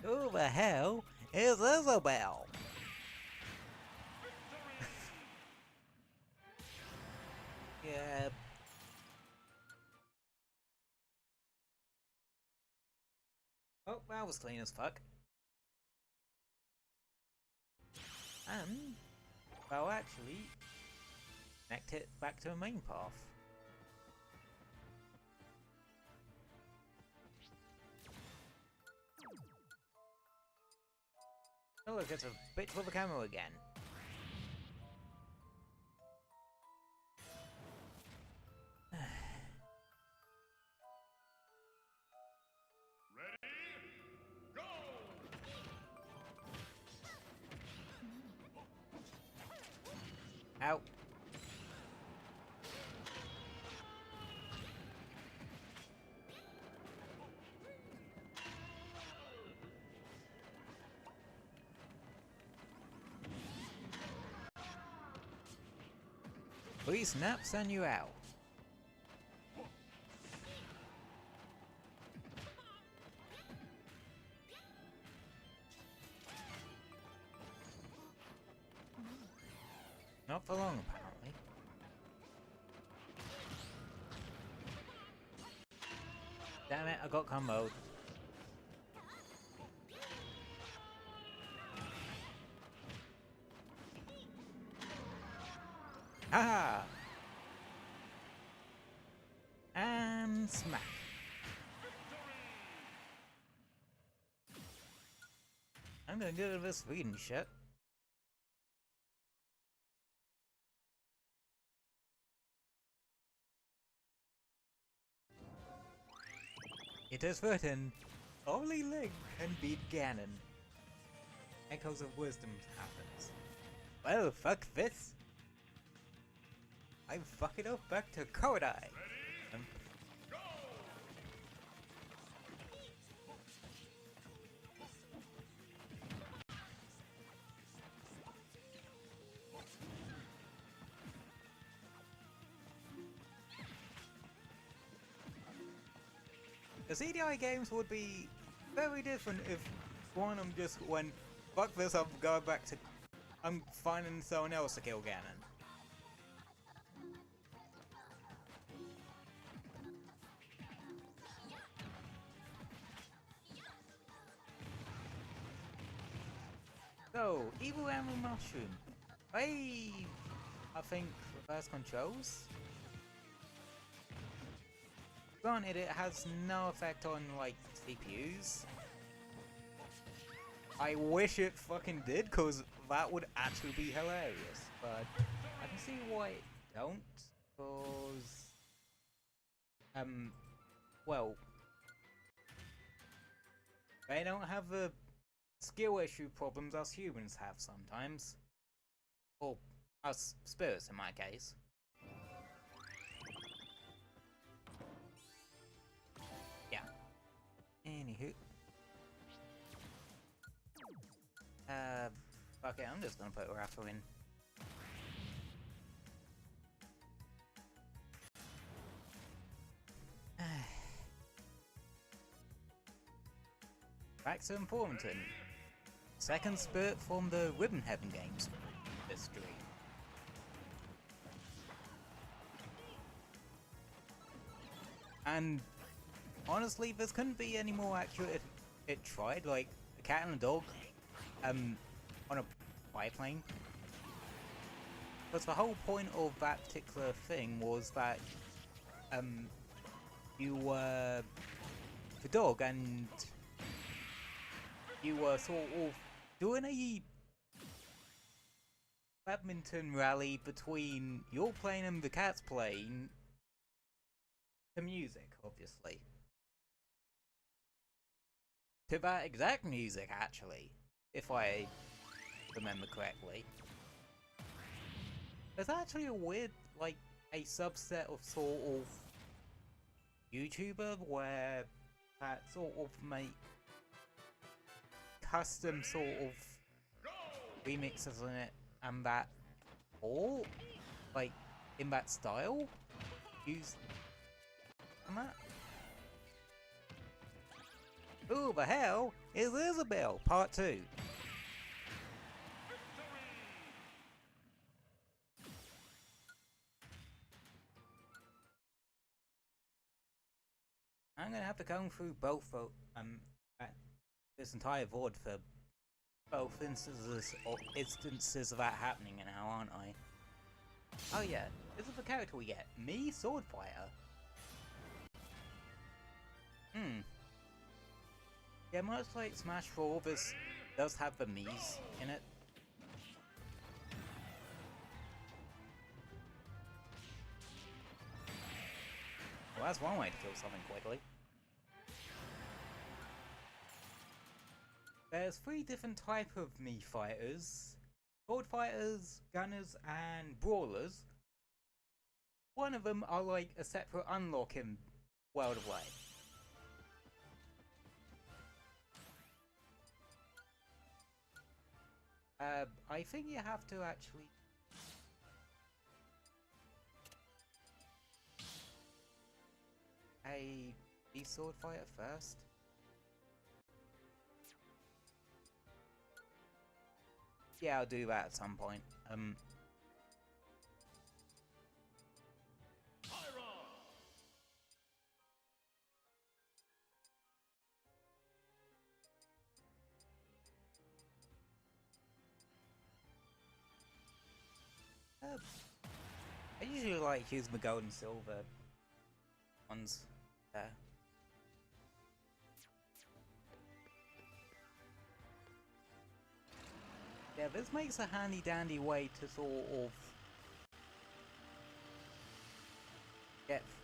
Who the hell is Isabel? Yeah. Oh, that was clean as fuck. And, well, actually, connect it back to a main path. Oh look, it's a bitch with a camera again. Ready? Go! Ow. Three snaps and you out. Not for long, apparently. Damn it, I got comboed. Haha! And smack. I'm gonna get rid of this reading shit. It is written, only Link can beat Ganon. Echoes of Wisdom happens. Well, fuck this. I'm fucking off back to Kodai. Go! The CDI games would be very different if one of them just went, fuck this, I'm going back to... I'm finding someone else to kill Ganon. So, Evil Animal Mushroom. I think reverse controls. Granted, it has no effect on, like, CPUs. I wish it fucking did, cause that would actually be hilarious. But I can see why it don't, cause well, they don't have the skill issue problems us humans have sometimes, or us spirits in my case. Yeah. Anywho. Fuck it, I'm just gonna put Raffle in. Back to important. Second spirit from the Ribbon Heaven games history. And honestly, this couldn't be any more accurate if it tried. Like a cat and a dog, on a biplane. Because the whole point of that particular thing was that you were the dog and you were sort of doing a badminton rally between you're playing and the cat's playing the music, obviously. To that exact music, actually, if I remember correctly. There's actually a weird, like, a subset of sort of YouTuber where that sort of make custom sort of remixes in it and that all like in that style use and that. Who the hell is Isabelle? Part 2. I'm gonna have to go through both of this entire board for both instances of that happening now, aren't I? Oh yeah, this is the character we get. Me, Sword Fighter. Yeah, much like Smash 4, this does have the Mies in it. Well, that's one way to kill something quickly. There's 3 different types of Mii fighters. Sword fighters, gunners, and brawlers. One of them are like a separate unlock in World of Light. I think you have to actually... be sword fighter first. Yeah, I'll do that at some point. I usually like use my gold and silver ones there. Yeah, this makes a handy dandy way to sort of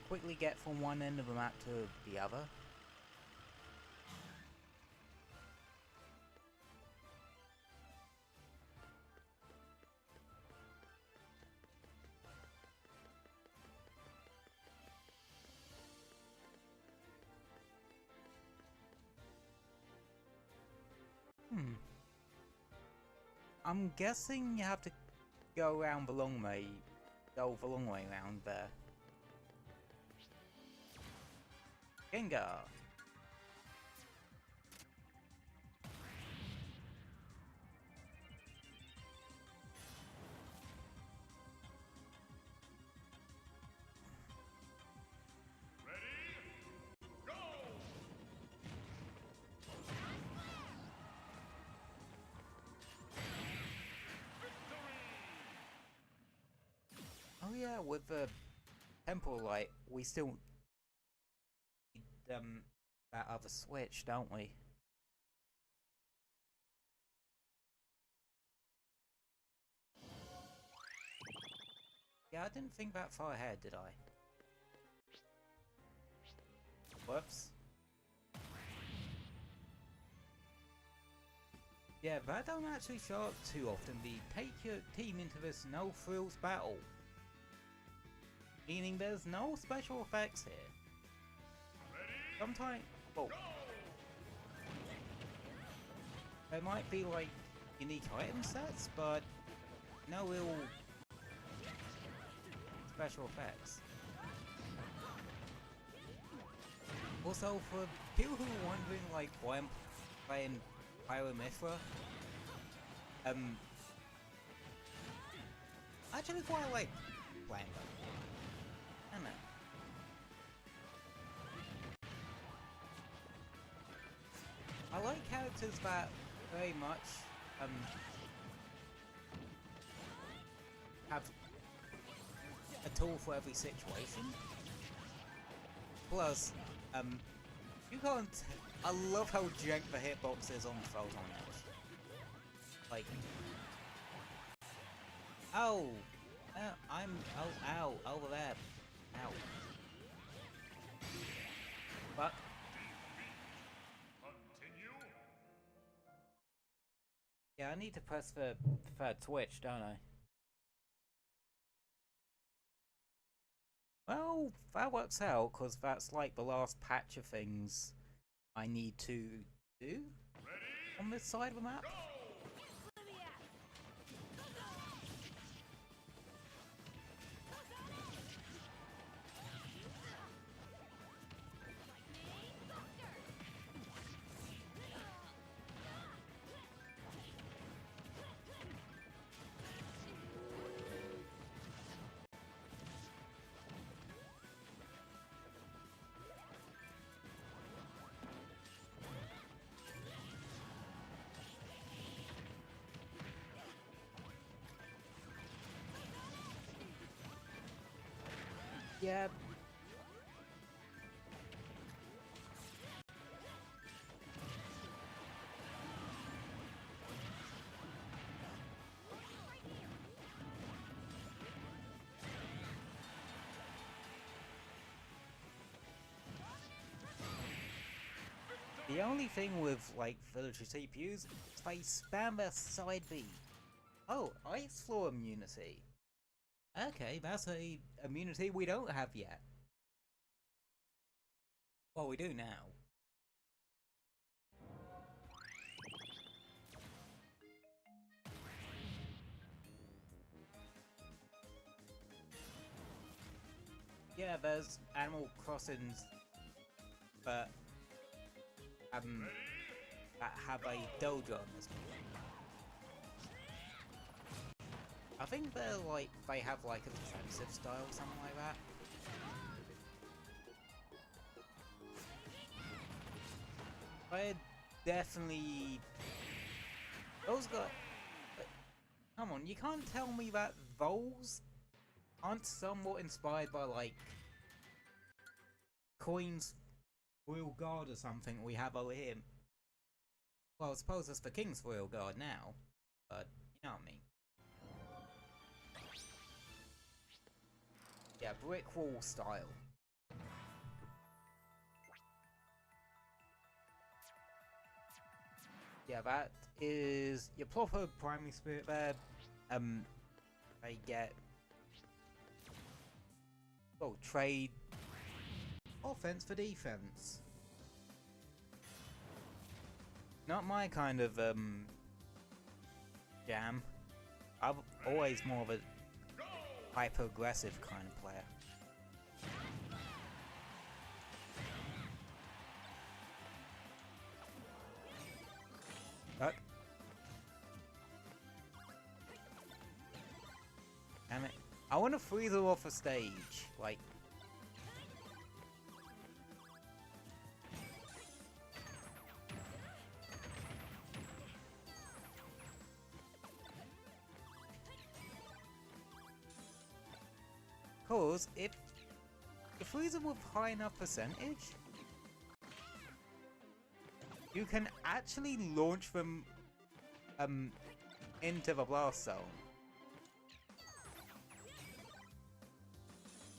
quickly get from one end of the map to the other. I'm guessing you have to go around the long way, go the long way around there. Gengar! Oh yeah, with the temporal light, we still need that other switch, don't we? Yeah, I didn't think that far ahead, did I? Whoops. Yeah, that don't actually show up too often. The take your team into this no frills battle. Meaning there's no special effects here. Sometimes, well, there might be like unique item sets, but no real special effects. Also, for people who are wondering like why I'm playing Pyro-Mithra, actually quite like playing them. I don't know. I like characters that very much have a tool for every situation. Plus, you can't. I love how jank the hitbox is on Photon Edge. Like, oh, ow, over there, ow. But Continue. yeah, I need to press the third switch, don't I? Well, that works out, because that's like the last patch of things I need to do on this side of the map. Yeah. The only thing with like military CPUs is they spam their side B. Oh, ice floor immunity. Okay, that's a immunity we don't have yet. Well, we do now. Yeah, there's Animal Crossings, but that have a dojo on this one. I think they're like they have like a defensive style or something like that. They're definitely those guys. Come on, you can't tell me that those aren't somewhat inspired by like Coin's Royal Guard or something we have over here. Well, I suppose it's the King's Royal Guard now, but you know what I mean. Yeah, brick wall style. Yeah, that is your proper primary spirit there. They get trade offense for defense. Not my kind of jam. I'm always more of a hyper aggressive kind of player. Fuck. Damn it. I want to freeze her off a stage, like. Cause if the freezer with high enough percentage, you can actually launch them into the blast zone.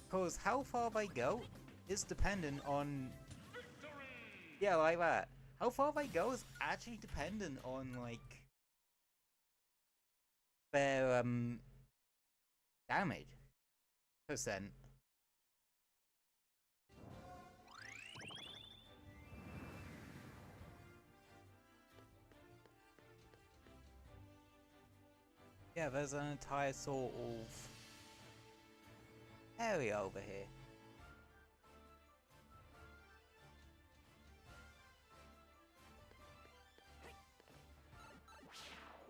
Cause how far they go is dependent on yeah, like that. How far they go is actually dependent on like their damage percent. Yeah, there's an entire sort of area over here.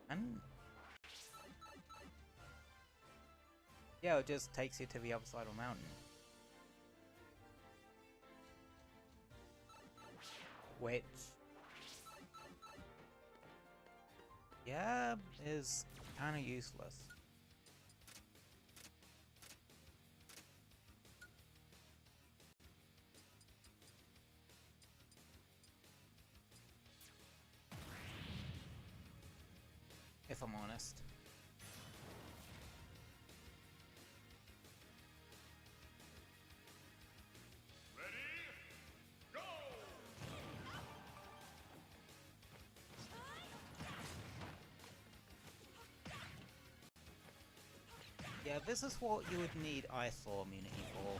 And yeah, it just takes you to the other side of the mountain. Which yeah, is kind of useless. If I'm honest. Ready? Go! Yeah, this is what you would need ice floor immunity for.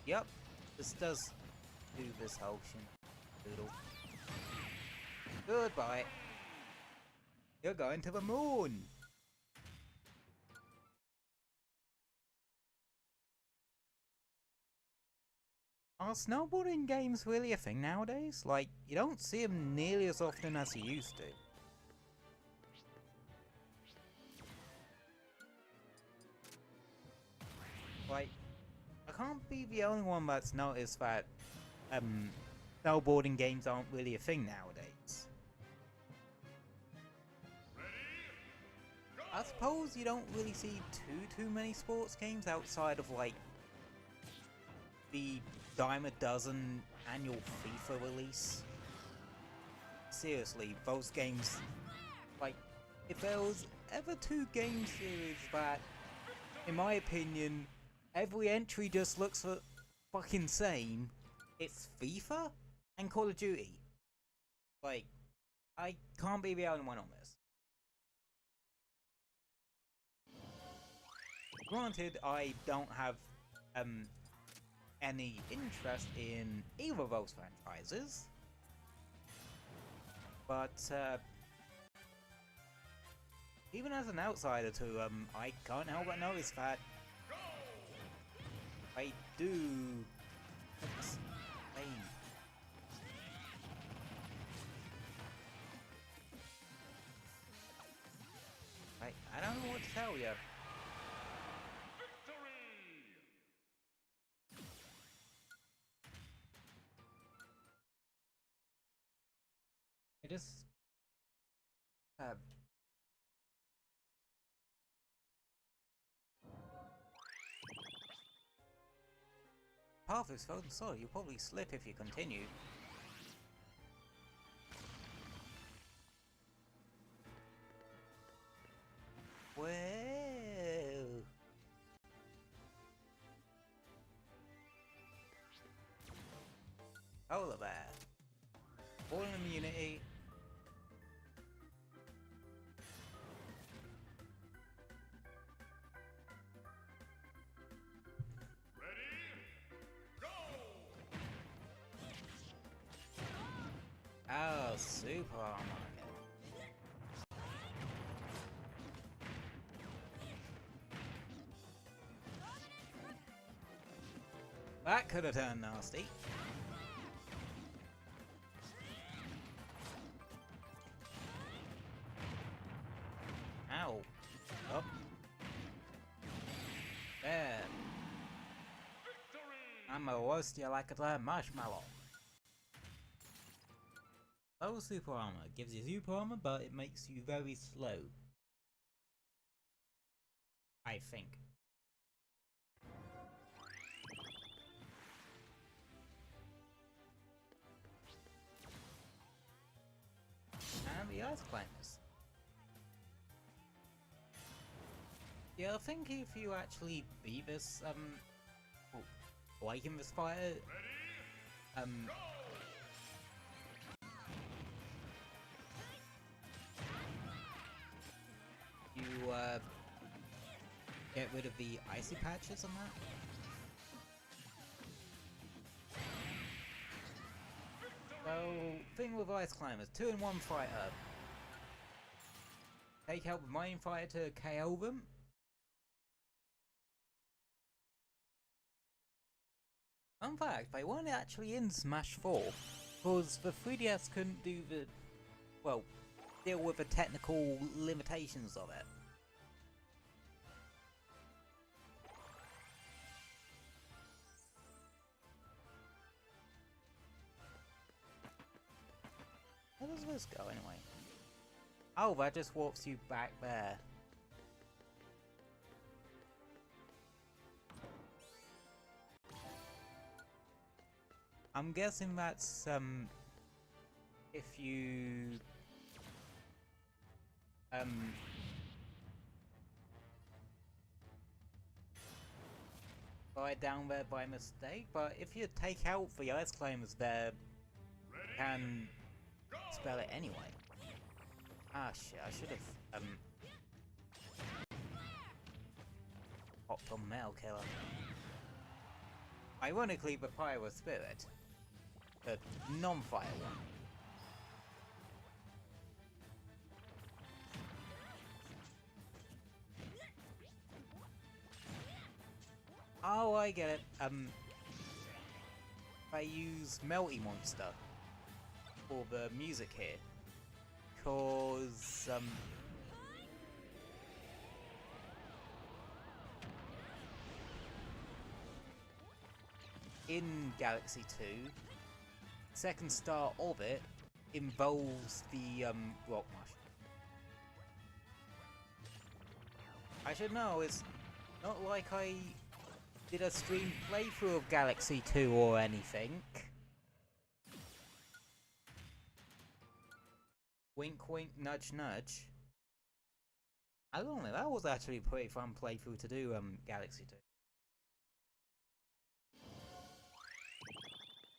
Yep, this does do this whole doodle. Goodbye. You're going to the moon. Are snowboarding games really a thing nowadays? Like, you don't see them nearly as often as you used to. Like, I can't be the only one that's noticed that snowboarding games aren't really a thing nowadays. I suppose you don't really see too many sports games outside of like the dime a dozen annual FIFA release. Seriously, those games, like, if there was ever two game series that, in my opinion, every entry just looks fucking same, it's FIFA and Call of Duty. Like, I can't be the only one on this. Granted, I don't have any interest in either of those franchises, but even as an outsider to I can't help but notice that I do explain. I don't know what to tell you. It just path is frozen solid. You'll probably slip if you continue. Well, polar bear. All immunity. Oh, super armor. That could have turned nasty. Ow. Up. There. I'm a roast you like a marshmallow. Low super armor gives you super armor, but it makes you very slow. I think. And the ice climbers. Yeah, I think if you actually beat this, like in this fire, you get rid of the icy patches on that. So, thing with ice climbers, 2-in-1 fighter. Take out the main fighter to KO them. Fun fact, they weren't actually in Smash 4, because the 3DS couldn't do the, well, deal with the technical limitations of it. Where does this go anyway? Oh, that just warps you back there. I'm guessing that's if you fly down there by mistake, but if you take out the ice climbers there, you can spell it anyway. Ah shit, I should have hopped on Mail Killer. Ironically, the Pyro Spirit, the non-fire one. Oh, I get it. I use Melty Monster for the music here, cause in Galaxy 2, second star of it involves the rock mushroom. I should know, it's not like I did a stream playthrough of Galaxy 2 or anything. Wink wink nudge nudge. I don't know, that was actually a pretty fun playthrough to do, Galaxy 2.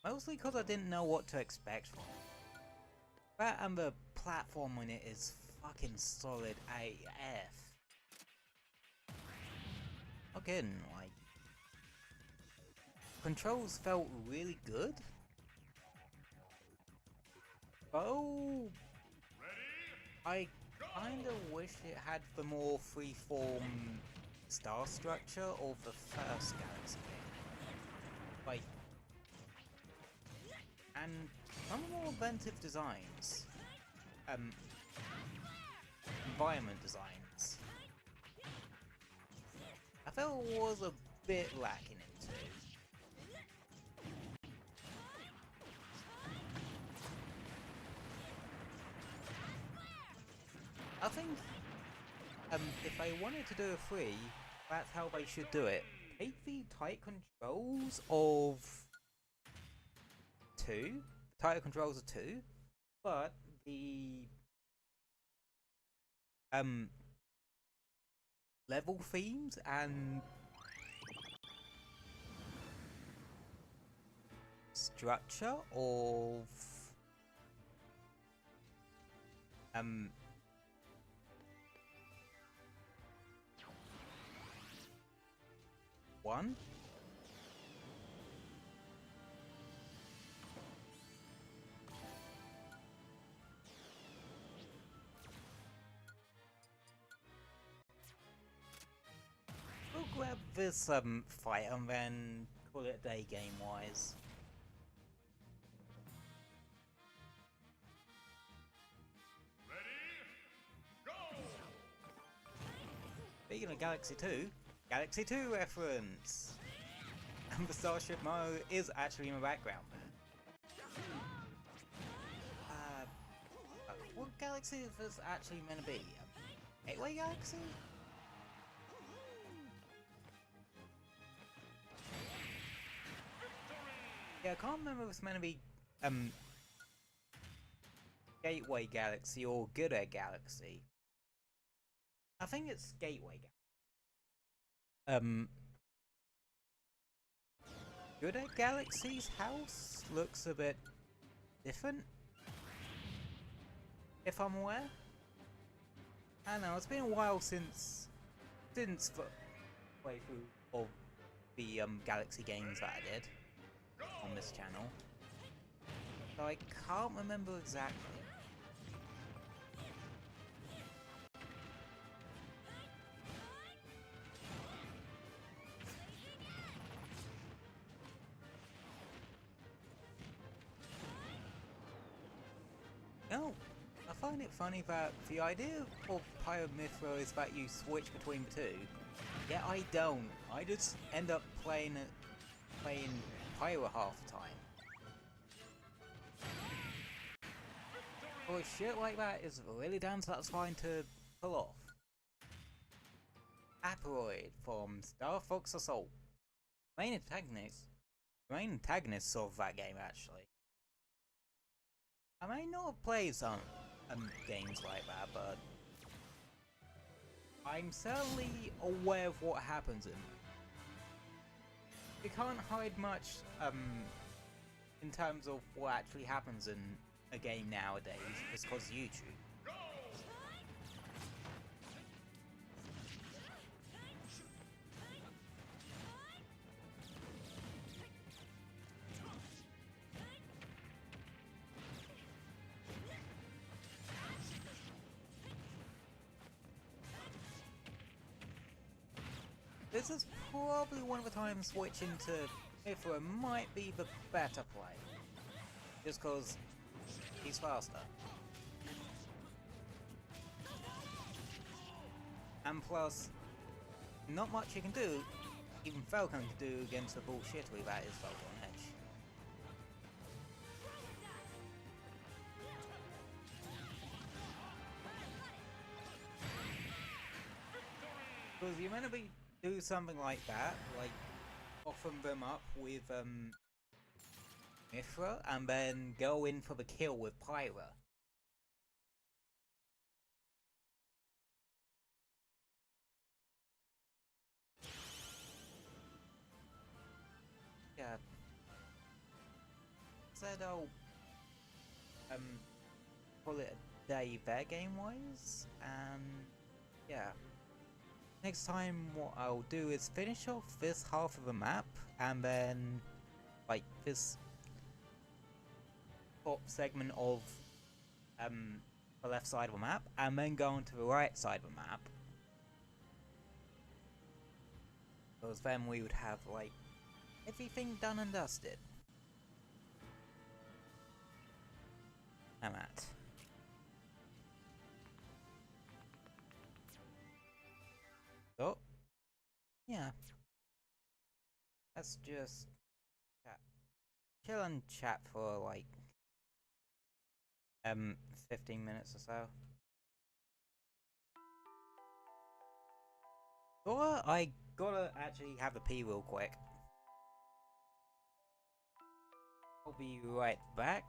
Mostly because I didn't know what to expect from it. That and the platform in it is fucking solid AF. Again, like, controls felt really good. Oh, I kinda wish it had the more freeform star structure of the first Galaxy game. Like, and some more inventive designs. Environment designs. I felt it was a bit lacking in 2. I think if they wanted to do a 3, that's how they should do it. Take the tight controls of 2, tighter controls of 2, but the level themes and structure of 1. We'll grab this fight and then call it a day game wise. Ready, go! Speaking of Galaxy 2, Galaxy 2 reference! And the Starship Mario is actually in the background there. What galaxy is this actually meant to be? Gateway Galaxy? Yeah, I can't remember if it's meant to be Gateway Galaxy or Good Egg Galaxy. I think it's Gateway Galaxy. Good Egg Galaxy's house looks a bit different, if I'm aware. I don't know, it's been a while since the playthrough of the Galaxy games that I did on this channel, so I can't remember exactly. No, I find it funny that the idea of Pyro Mythra is that you switch between the two. Yet I don't. I just end up playing Pyro half the time. Well, shit like that is really damn satisfying to pull off. Aperoid from Star Fox Assault. Main antagonists of that game actually. I may not have played some games like that, but I'm certainly aware of what happens in them. You can't hide much in terms of what actually happens in a game nowadays just because of YouTube. This is probably one of the times switching to Mythra might be the better play. Just cause he's faster. And plus, not much you can do, even Falcon can do against the bullshittery that is Falcon Edge. Because you're meant to be do something like that, like soften them up with Mithra, and then go in for the kill with Pyra. Yeah. Said I'll call it a day there game wise, and yeah. Next time what I'll do is finish off this half of the map, and then like this top segment of the left side of the map, and then go on to the right side of the map. Because then we would have like everything done and dusted. I'm at. So, yeah. Let's just chat. Chill and chat for like 15 minutes or so. Or I gotta actually have a pee real quick. I'll be right back.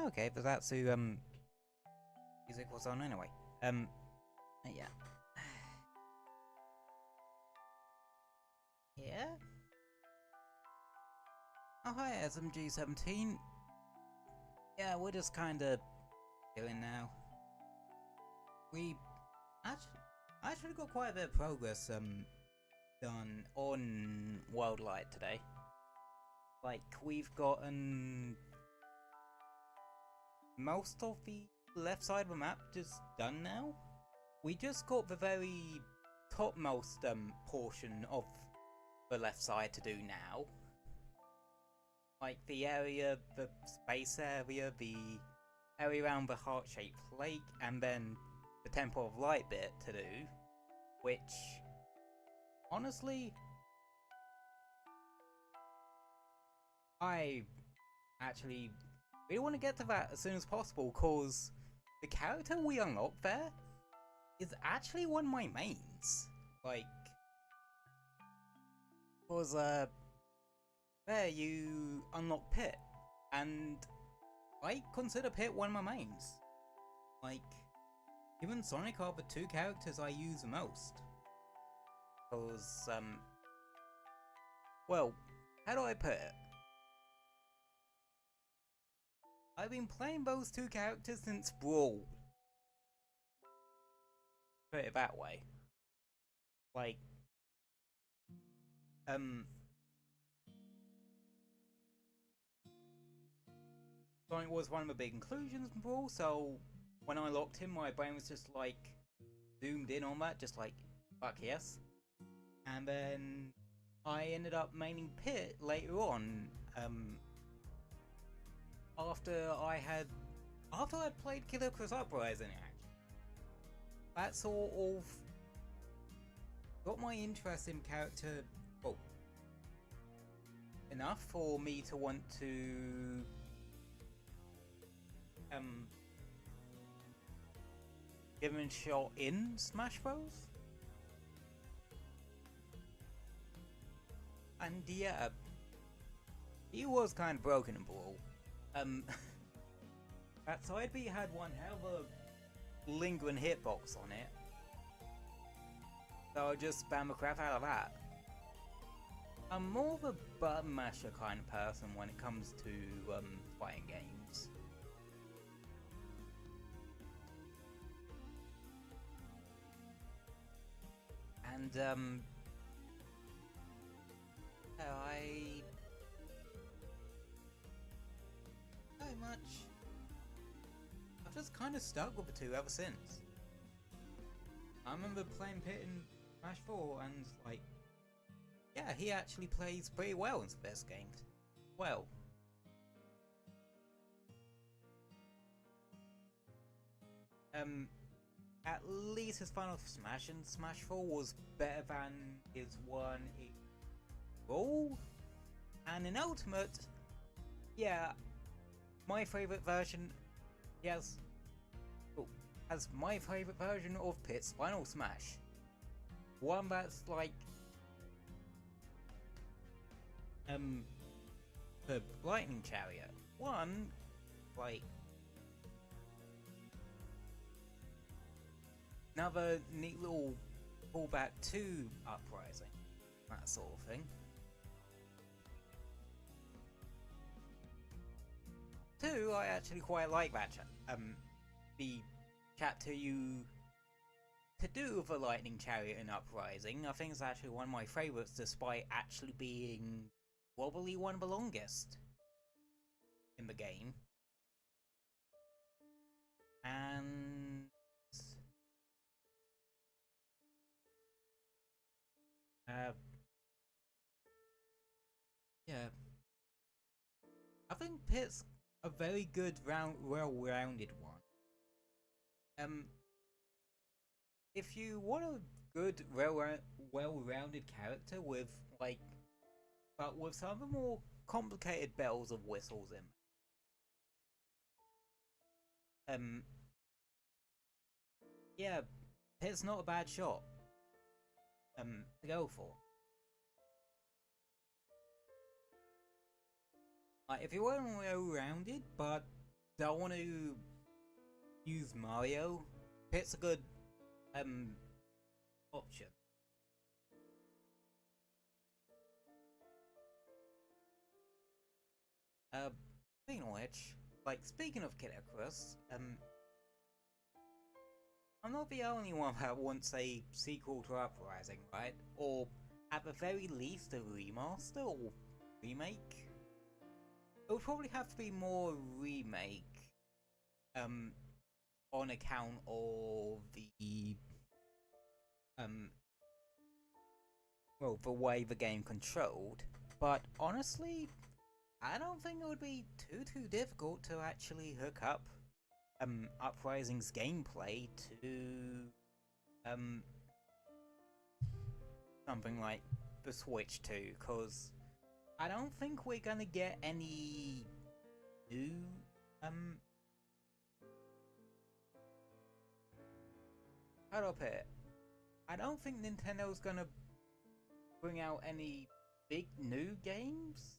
Okay, but that's who music was on anyway. Yeah. Yeah? Oh hi, SMG17. Yeah, we're just kinda chilling now. we actually got quite a bit of progress done on World Light today. Like, we've gotten most of the left side of the map just done now. We just got the very topmost portion of the left side to do now. Like the area, the space area, the area around the heart-shaped lake, and then the Temple of Light bit to do, which, honestly, I actually really want to get to that as soon as possible, cause the character we unlocked there is actually one of my mains. Like, cause there you unlock Pit, and I consider Pit one of my mains. Like, him and Sonic are the two characters I use the most. Cause, well, how do I put it? I've been playing those two characters since Brawl. Put it that way. Like, Sonic was one of the big inclusions in Brawl, so when I locked him, my brain was just like zoomed in on that, just like, fuck yes. And then I ended up maining Pit later on, after I'd played Killer Cross Uprising, actually. That sort of got my interest in character, well, enough for me to want to give him a shot in Smash Bros. And yeah, he was kind of broken in Brawl. That side B had one hell of a lingering hitbox on it, so I just spam the crap out of that. I'm more of a button masher kind of person when it comes to fighting games. And I very much I've just kind of stuck with the two ever since. I remember playing Pit in Smash 4 and like, yeah, he actually plays pretty well in the best games. Well, at least his final Smash in Smash 4 was better than his one in Brawl, and in Ultimate, yeah, my favorite version, yes, has my favorite version of Pit's final Smash. One that's like, the Lightning Chariot. One, like, another neat little callback to Uprising, that sort of thing. Two, I actually quite like that the chapter you to do with the Lightning Chariot in Uprising. I think it's actually one of my favourites, despite actually being probably one of the longest in the game. And yeah, I think Pit's a very good, well-rounded one. If you want a good, well-rounded character with like, but with some of the more complicated bells and whistles in, yeah, Pit's not a bad shot, to go for. Like, if you want well-rounded but don't want to use Mario, Pit's a good option. Speaking of which, like, speaking of Kid Icarus, I'm not the only one that wants a sequel to Uprising, right? Or at the very least a remaster or remake. It would probably have to be more remake, on account of the well, the way the game controlled. But honestly, I don't think it would be too difficult to actually hook up Uprising's gameplay to something like the Switch 2, because I don't think we're gonna get any new how do I put it? I don't think Nintendo's gonna bring out any big new games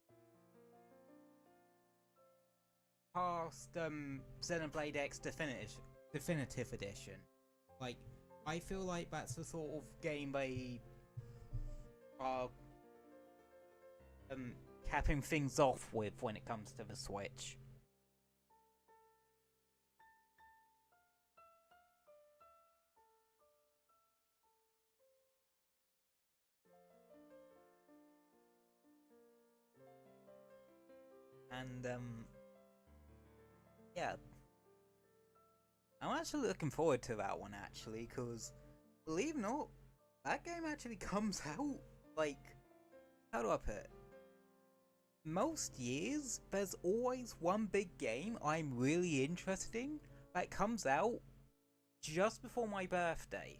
past Xenoblade X Definitive Edition. Like, I feel like that's the sort of game they are capping things off with when it comes to the Switch. And yeah, I'm actually looking forward to that one actually, because believe it or not, that game actually comes out, like, how do I put it? Most years, there's always one big game I'm really interested in that comes out just before my birthday.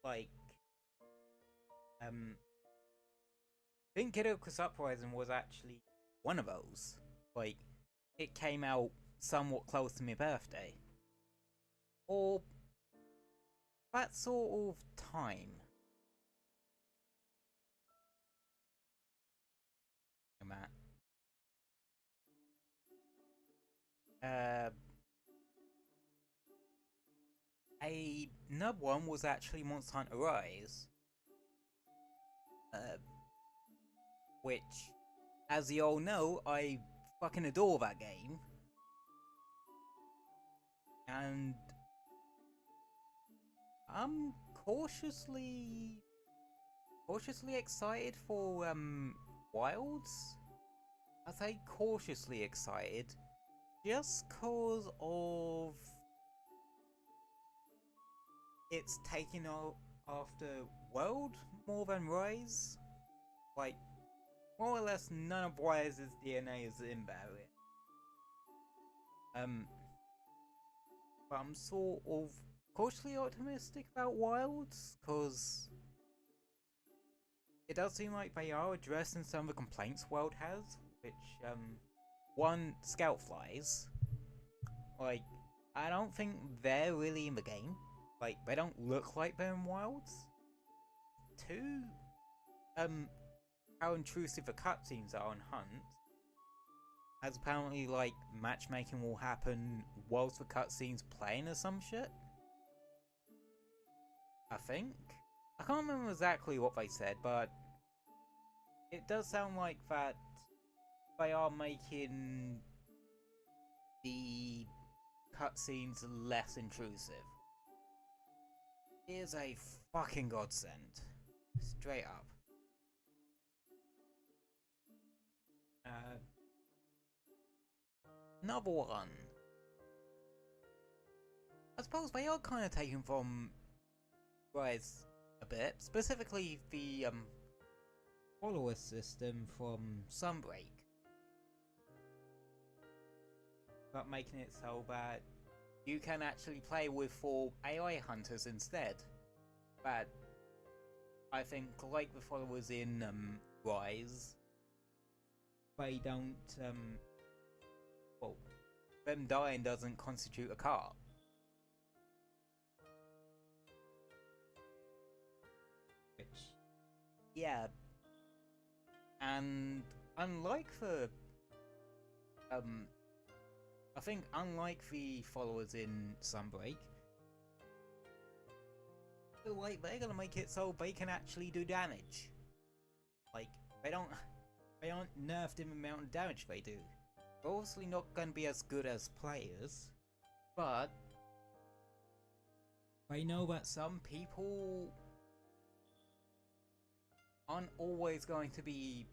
Like, I think Kiddo's Uprising was actually one of those. Like, it came out somewhat close to my birthday. Or that sort of time. Another one was actually Monster Hunter Rise. Which, as you all know, I fucking adore that game. And I'm cautiously excited for Wilds. I say cautiously excited just cause of it's taking after World more than Rise. Like, more or less none of Rise's DNA is in there. But I'm sort of cautiously optimistic about Wilds, cause it does seem like they are addressing some of the complaints World has, which, one, scout flies. Like, I don't think they're really in the game. Like, they don't look like they're in Wilds. Two, how intrusive the cutscenes are on hunts. As apparently, like, matchmaking will happen whilst the cutscene's playing or some shit. I think. I can't remember exactly what they said, but it does sound like that they are making the cutscenes less intrusive. It is a fucking godsend. Straight up. Another one. I suppose they are kind of taken from Rise a bit, specifically the follower system from Sunbreak, but making it so that you can actually play with 4 AI hunters instead. But I think, like the followers in Rise, they don't well, them dying doesn't constitute a cart. Which, yeah, and unlike the I think unlike the followers in Sunbreak, like they're gonna make it so they can actually do damage. Like they aren't nerfed in the amount of damage they do. They're obviously not gonna be as good as players, but I know that some people aren't always going to be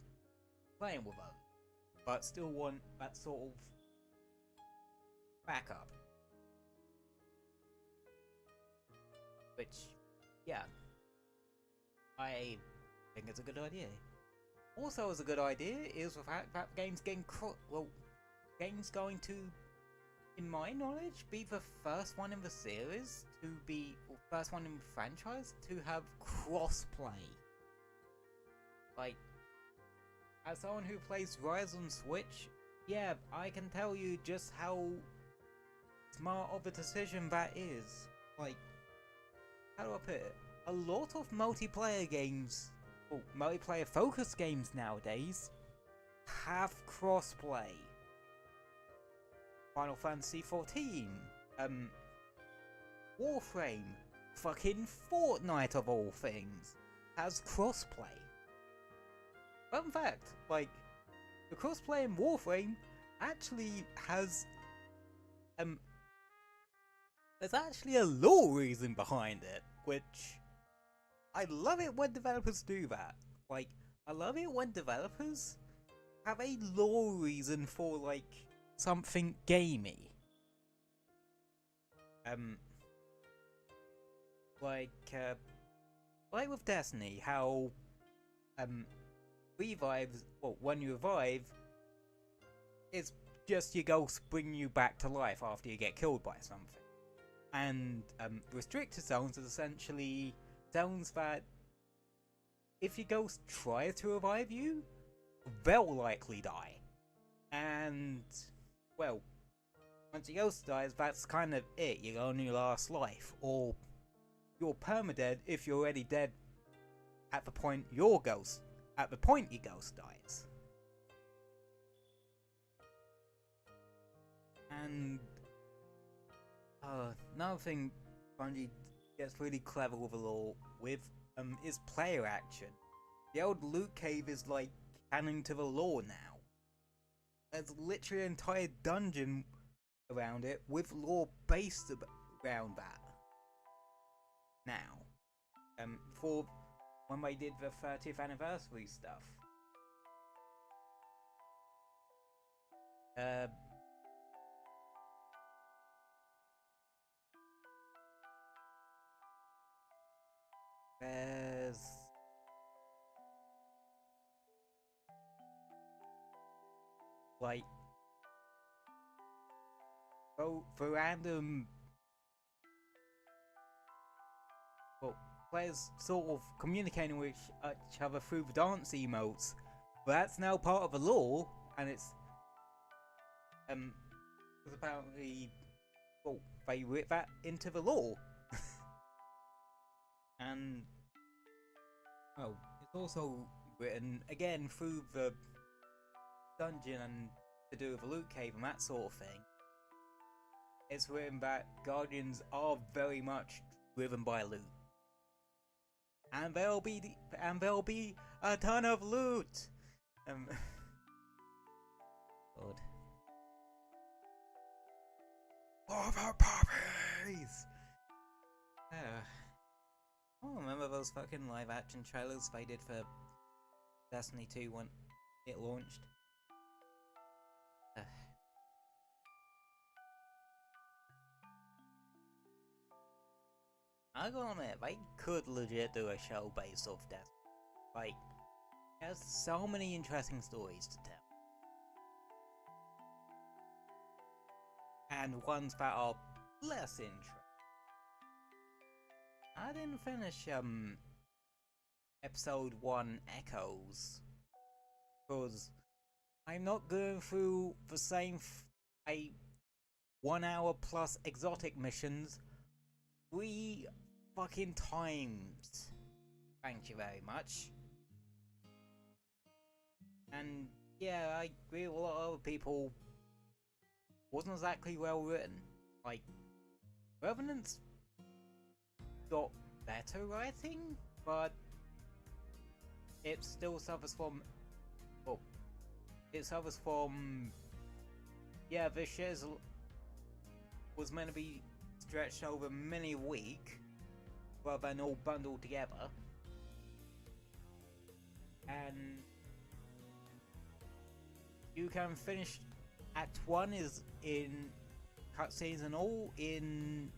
playing with them, but still want that sort of backup. Which, yeah, I think it's a good idea. Also, as a good idea is the fact that games games going to, in my knowledge, be the first one in the series to be, or first one in the franchise to have cross-play. Like, as someone who plays Rise on Switch, yeah, I can tell you just how smart of a decision that is. Like, how do I put it? A lot of multiplayer games, or multiplayer focused games nowadays, have crossplay. Final Fantasy XIV, Warframe, fucking Fortnite of all things, has crossplay. Fun fact, like, the crossplay in Warframe actually has, there's actually a lore reason behind it, which I love it when developers do that. Like, I love it when developers have a lore reason for, like, something gamey. Like with Destiny, how, revives, well, when you revive, it's just your ghost bringing you back to life after you get killed by something. And restricted zones is essentially zones that if your ghost tries to revive you, they'll likely die. And, well, once your ghost dies, that's kind of it. You're on your last life. Or you're permadead if you're already dead at the point your ghost dies. And another thing Bungie gets really clever with a lore with is player action. The old loot cave is like canon to the lore now. There's literally an entire dungeon around it with lore based around that. Now, for when they did the 30th anniversary stuff. There's like the random players sort of communicating with each other through the dance emotes. But that's now part of the lore, and it's apparently they writ that into the lore. And it's also written again through the dungeon and to do with the loot cave and that sort of thing. It's written that Guardians are very much driven by loot, and there'll be a ton of loot. God. Oh, the puppies! I remember those fucking live action trailers they did for Destiny 2 when it launched. I gotta admit, they could legit do a show based off Destiny. Like, there's so many interesting stories to tell. And ones that are less interesting. I didn't finish, episode 1 Echoes. Because I'm not going through the same 1 hour plus exotic missions 3 fucking times. Thank you very much. And yeah, I agree with a lot of other people. Wasn't exactly well written. Like, Revenant's got better writing, but it still suffers from. Well, it suffers from. Yeah, this shit was meant to be stretched over many weeks, rather than all bundled together. And you can finish Act 1 is in cutscenes and all in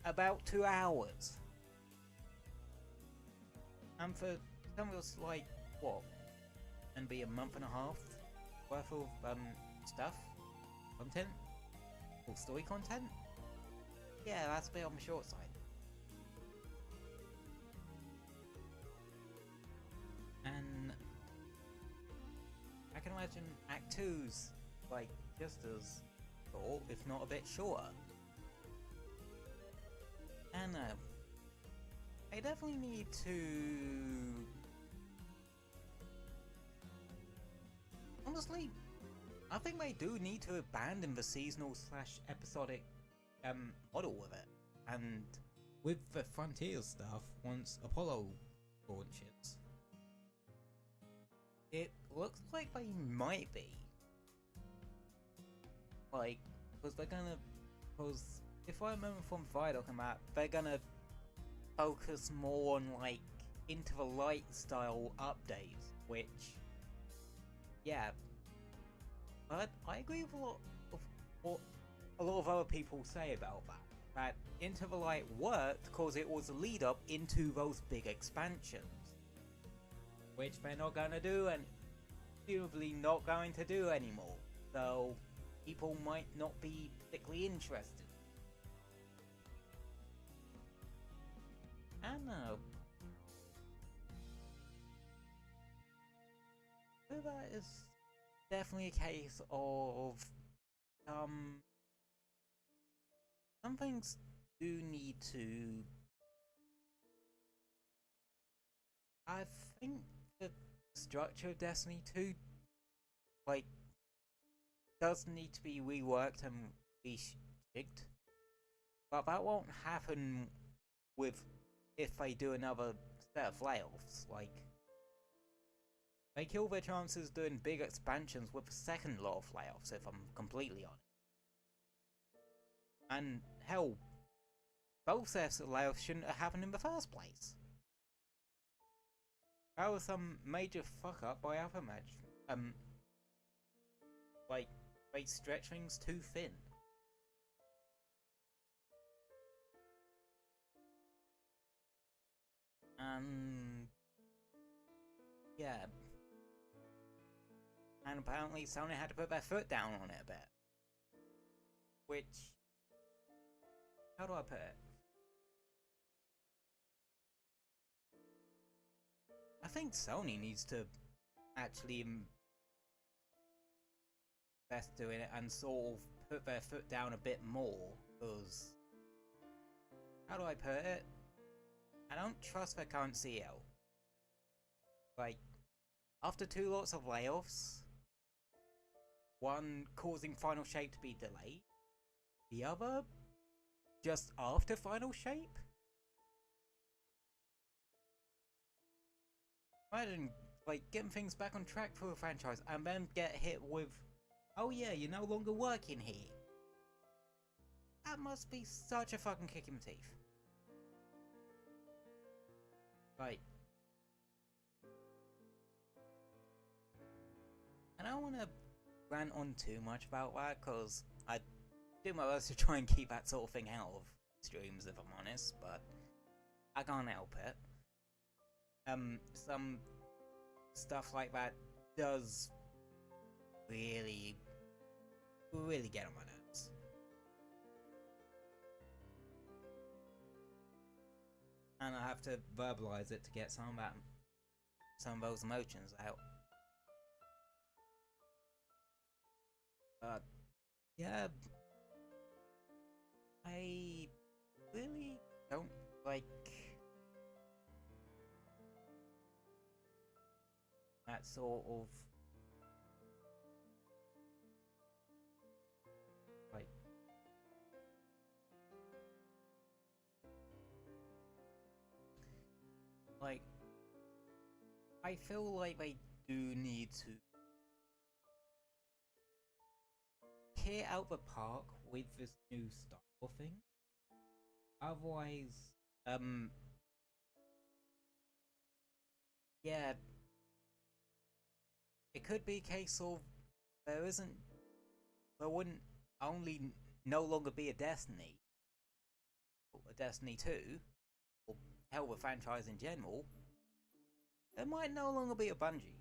about 2 hours. And for some of us, like, what? And be a month and a half worth of stuff? Content? Or story content? Yeah, that's a bit on the short side. And I can imagine Act 2's like just as short, if not a bit shorter. And they definitely need to honestly, I think they do need to abandon the seasonal / episodic model with it. And with the Frontier stuff, once Apollo launches, it looks like they might be. Like, because if I remember from Vidoc and that, they're gonna focus more on like Into the Light style updates, which, yeah. But I agree with a lot of what a lot of other people say about that. That Into the Light worked because it was a lead up into those big expansions, which they're not gonna do and presumably not going to do anymore. So people might not be particularly interested. I don't know. So that is definitely a case of some things do need to. I think the structure of Destiny 2 like does need to be reworked and rejigged, but that won't happen with if they do another set of layoffs. Like, they kill their chances doing big expansions with a second lot of layoffs, if I'm completely honest. And hell, both sets of layoffs shouldn't have happened in the first place. That was some major fuck up by Alpha Match. Like, they stretch things too thin. Yeah. And apparently Sony had to put their foot down on it a bit. Which, how do I put it? I think Sony needs to actually invest doing it and sort of put their foot down a bit more, because, how do I put it? I don't trust their current CEO. Like, after 2 lots of layoffs, one causing Final Shape to be delayed, the other just after Final Shape? Imagine, like, getting things back on track for a franchise and then get hit with, oh yeah, you're no longer working here. That must be such a fucking kick in the teeth. Like, and I don't want to rant on too much about that, because I do my best to try and keep that sort of thing out of streams, if I'm honest, but I can't help it. Some stuff like that does really get on my nerves. And I have to verbalize it to get some of those emotions out. But yeah, I really don't like that sort of like I feel like they do need to hit out the park with this new style thing. Otherwise, yeah, it could be a case of there wouldn't only no longer be a Destiny 2, or hell, the franchise in general. There might no longer be a Bungie.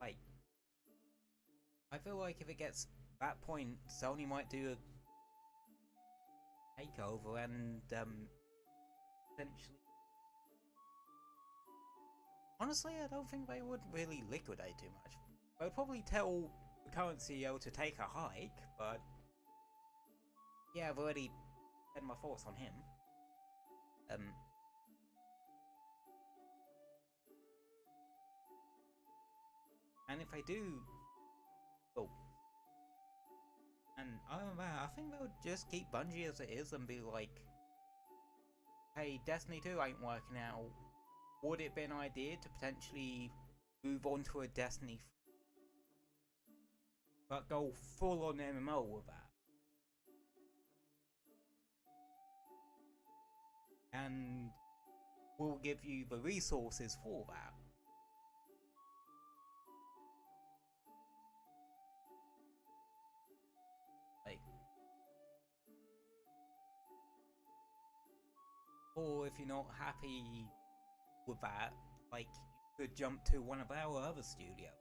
Like, I feel like if it gets that point, Sony might do a takeover and potentially. Honestly, I don't think they would really liquidate too much. They'd probably tell the current CEO to take a hike, but yeah, I've already said my thoughts on him. And if they do, oh, and other than that, I think they would just keep Bungie as it is and be like, hey, Destiny 2 ain't working out. Would it be an idea to potentially move on to a Destiny, but go full on MMO with that? And we'll give you the resources for that. Like, or if you're not happy with that, like, you could jump to one of our other studios.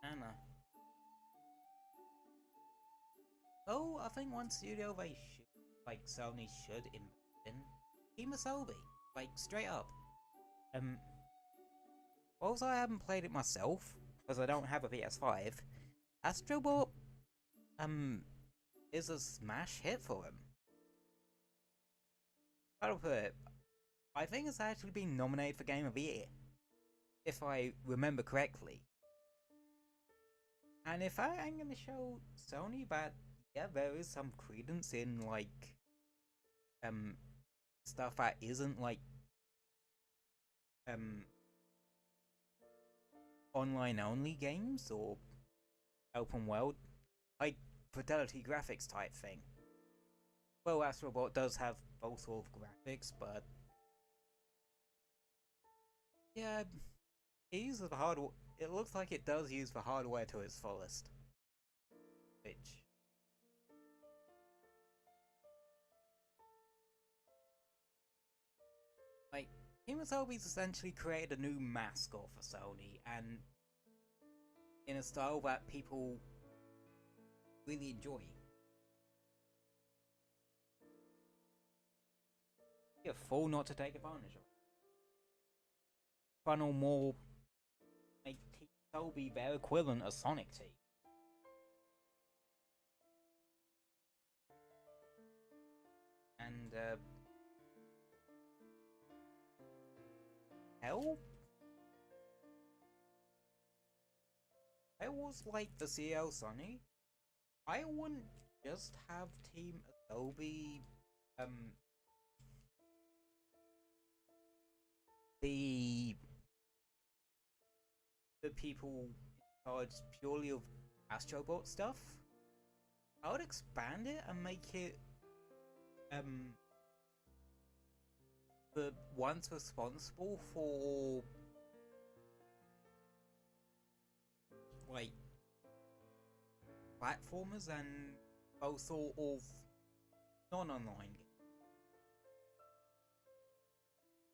Anna. Oh, I think one studio they should, like, Sony should invest in. Team Asobi. Like, straight up. Also, I haven't played it myself, because I don't have a PS5. Astrobot, is a smash hit for him. I'll put it, I think it's actually been nominated for Game of the Year, if I remember correctly. And if I ain't gonna show Sony that, yeah, there is some credence in, like, stuff that isn't, like, online only games or open world, like Fidelity graphics type thing. Well, Astrobot does have both sort of graphics, but yeah, it uses the hardware. It looks like it does use the hardware to its fullest, which like Himasobi's essentially created a new mascot for Sony, and in a style that people really enjoy. You're a fool not to take advantage of it. Funnel more, make Team Sobi their equivalent of Sonic Team. And hell, I was like the CEO Sonny. I wouldn't just have Team Adobe the people in charge purely of Astrobot stuff. I would expand it and make it the ones responsible for like platformers and both sort of non-online games,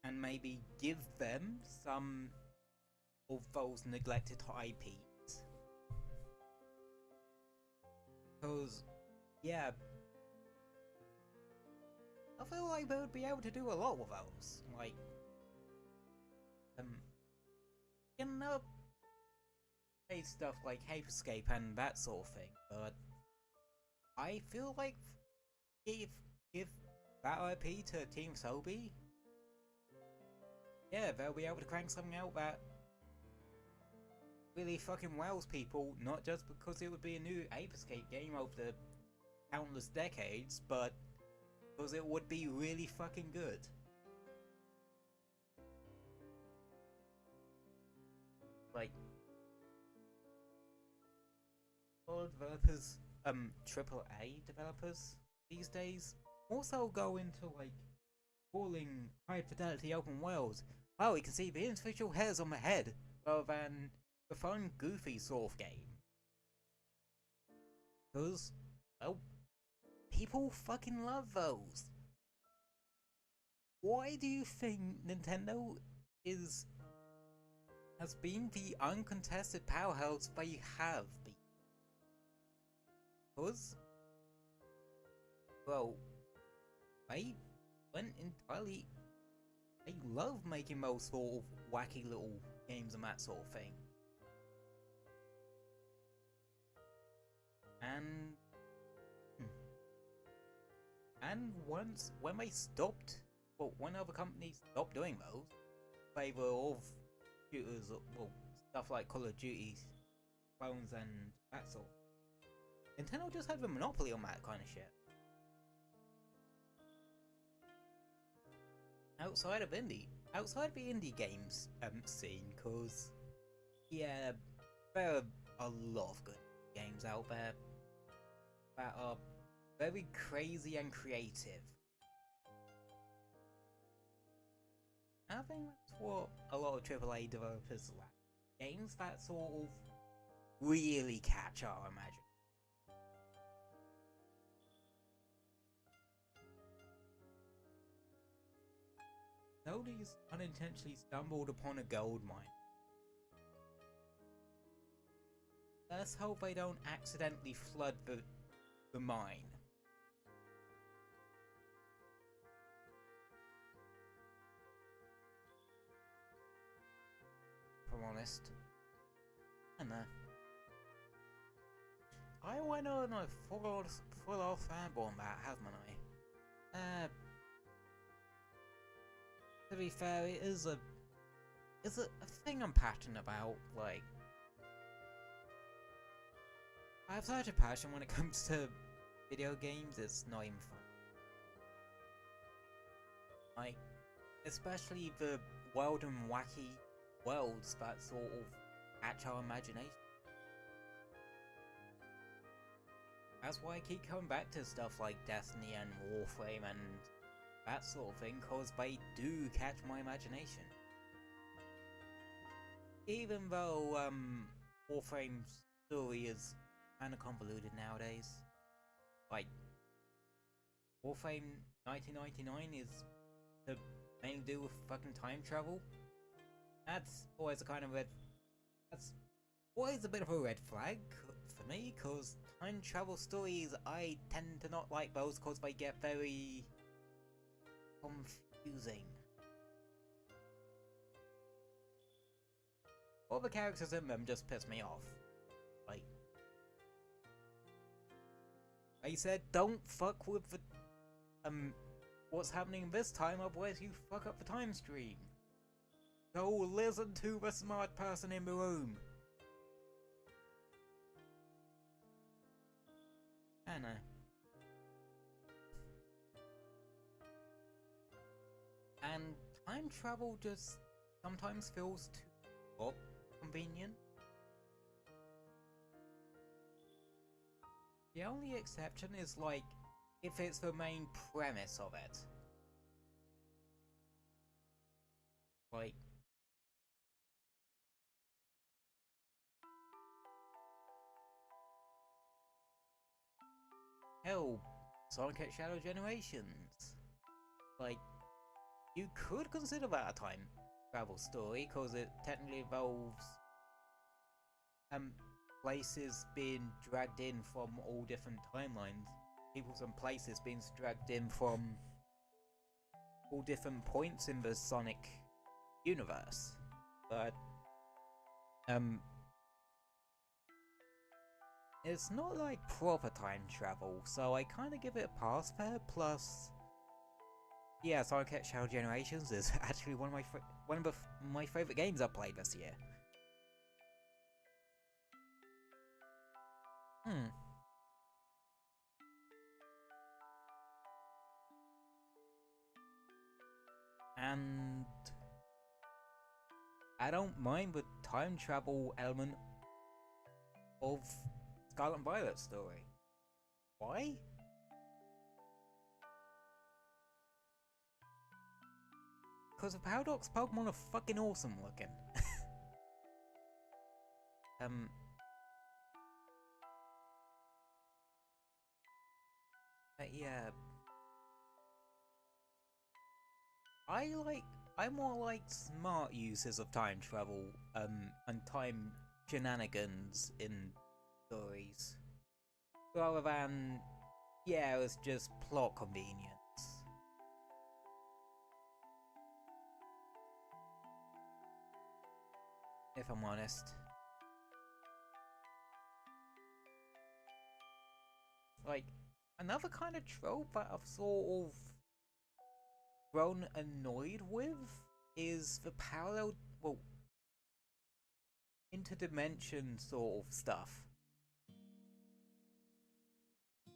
and maybe give them some of those neglected IPs. Because, yeah, I feel like they would be able to do a lot with those. Like, you know, stuff like Hyperscape and that sort of thing, but I feel like if give that IP to Team Sobi, yeah, they'll be able to crank something out that really fucking wows people, not just because it would be a new Hyperscape game over the countless decades, but because it would be really fucking good. Like, all developers triple A developers these days also go into like calling high fidelity open worlds. Well, you can see the individual hairs on my head rather than the fun, goofy sort of game. Because, well, people fucking love those. Why do you think Nintendo has been the uncontested powerhouse they have been? Because, well, they went entirely. They love making those sort of wacky little games and that sort of thing. And once when they stopped, well, when other companies stopped doing those, in favor of shooters, well, stuff like Call of Duty, phones, and that sort. Nintendo just had a monopoly on that kind of shit. Outside the indie games scene, cause yeah, there are a lot of good games out there that are very crazy and creative. I think that's what a lot of AAA developers lack. Games that sort of really catch our imagination. Nobody's unintentionally stumbled upon a gold mine. Let's hope they don't accidentally flood the mine. If I'm honest. I don't know. I went on a full-off fanboy on that, haven't I? To be fair, it is a thing I'm passionate about. Like, I have such a passion when it comes to video games. It's not even fun. Like, especially the wild and wacky worlds that sort of catch our imagination. That's why I keep coming back to stuff like Destiny and Warframe and that sort of thing, cause they do catch my imagination. Even though Warframe's story is kinda convoluted nowadays. Like, Warframe 1999 is to mainly do with fucking time travel. That's always a kind of that's always a bit of a red flag for me, cause time travel stories, I tend to not like those cause they get very confusing. All the characters in them just piss me off. Like, they said don't fuck with the what's happening this time, otherwise you fuck up the time stream. So listen to the smart person in the room. I know. And time travel just sometimes feels too convenient. The only exception is like if it's the main premise of it. Like, hell, Sonic X Shadow Generations. Like, you could consider that a time travel story, cause it technically involves places being dragged in from all different timelines. Peoples and places being dragged in from all different points in the Sonic universe. But it's not like proper time travel, so I kinda give it a pass there. Plus, yeah, Sonic X Shadow Generations is actually one of my favorite games I've played this year. And I don't mind the time travel element of Scarlet and Violet's story. Why? Because the Paradox Pokemon are fucking awesome looking. But yeah. I more like smart uses of time travel, and time shenanigans in stories. Rather than, yeah, it was just plot convenience. If I'm honest. Like, another kind of trope that I've sort of grown annoyed with is the parallel, well, interdimension sort of stuff.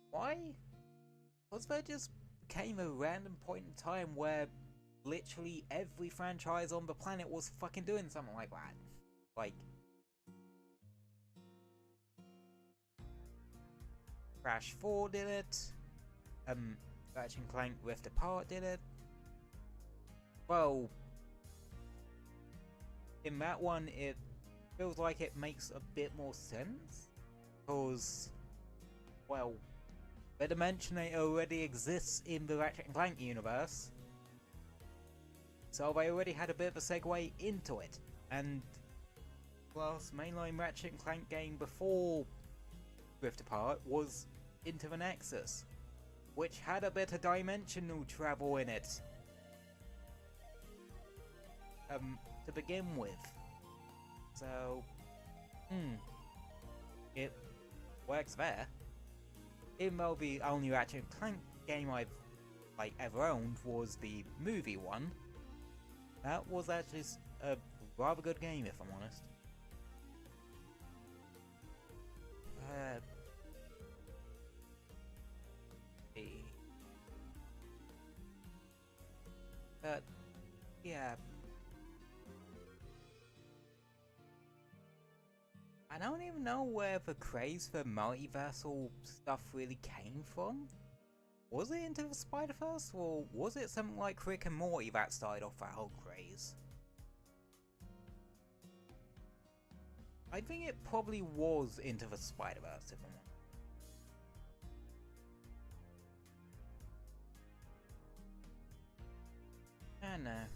Why? Because there just came a random point in time where literally every franchise on the planet was fucking doing something like that. Like, Crash 4 did it, Ratchet and Clank Rift Apart did it. Well, in that one it feels like it makes a bit more sense, because, well, the Dimensionator already exists in the Ratchet and Clank universe, so they already had a bit of a segue into it, and last mainline Ratchet and Clank game before Rift Apart was Into the Nexus, which had a bit of dimensional travel in it, to begin with. So, it works there. Even though the only Ratchet and Clank game I've ever owned was the movie one, that was actually a rather good game, if I'm honest. But yeah, I don't even know where the craze for multiversal stuff really came from. Was it Into the Spider-Verse, or was it something like Rick and Morty that started off that whole craze? I think it probably was Into the Spider-Verse, if I'm honest. I don't know.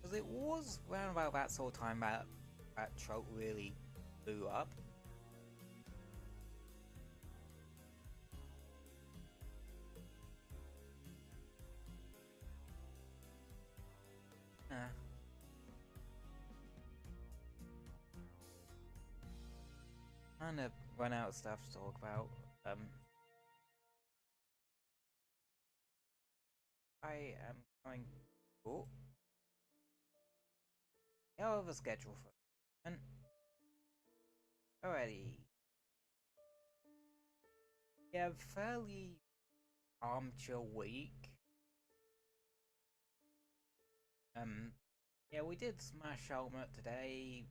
Because it was around about that sort of time that trope really blew up. Kind of run out of stuff to talk about. I am going. Oh. I have a schedule for. And alrighty. Yeah, fairly chill week. Yeah, we did Smash Ultimate today.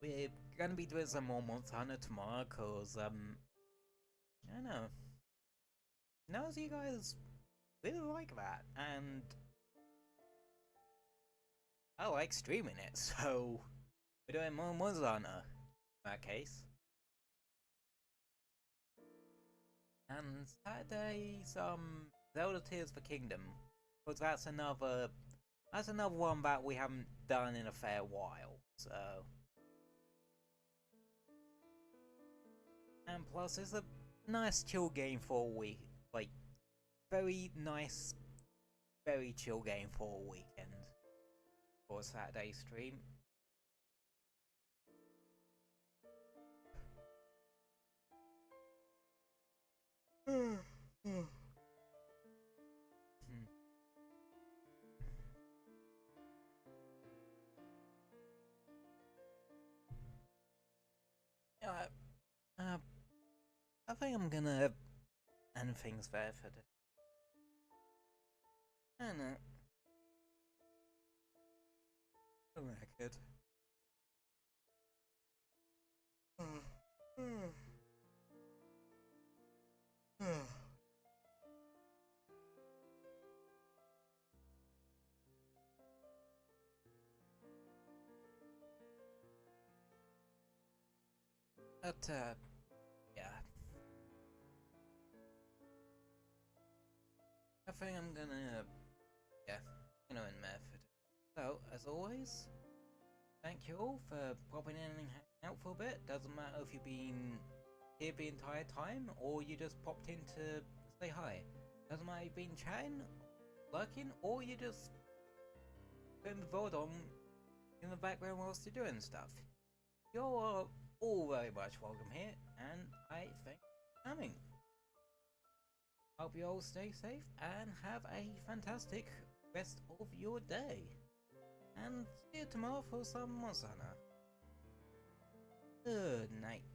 We're gonna be doing some more Monster Hunter tomorrow, cause I don't know. Knows you guys really like that, and I like streaming it, so we're doing more Monster Hunter in that case. And Saturday, some Zelda Tears of the Kingdom, because that's another one that we haven't done in a fair while, so. And plus, it's a nice chill game for a week, like, very nice, very chill game for a weekend, for a Saturday stream. I think I'm gonna end things there for today. I don't know. Good. But, yeah. I think I'm gonna, in method. So, as always, thank you all for popping in and hanging out for a bit. Doesn't matter if you've been here the entire time or you just popped in to say hi. Doesn't matter if you've been chatting, lurking, or you just putting the VOD on in the background whilst you're doing stuff. You're all very much welcome here, and I thank you for coming. Hope you all stay safe and have a fantastic rest of your day. And see you tomorrow for some Monster Hunter. Good night.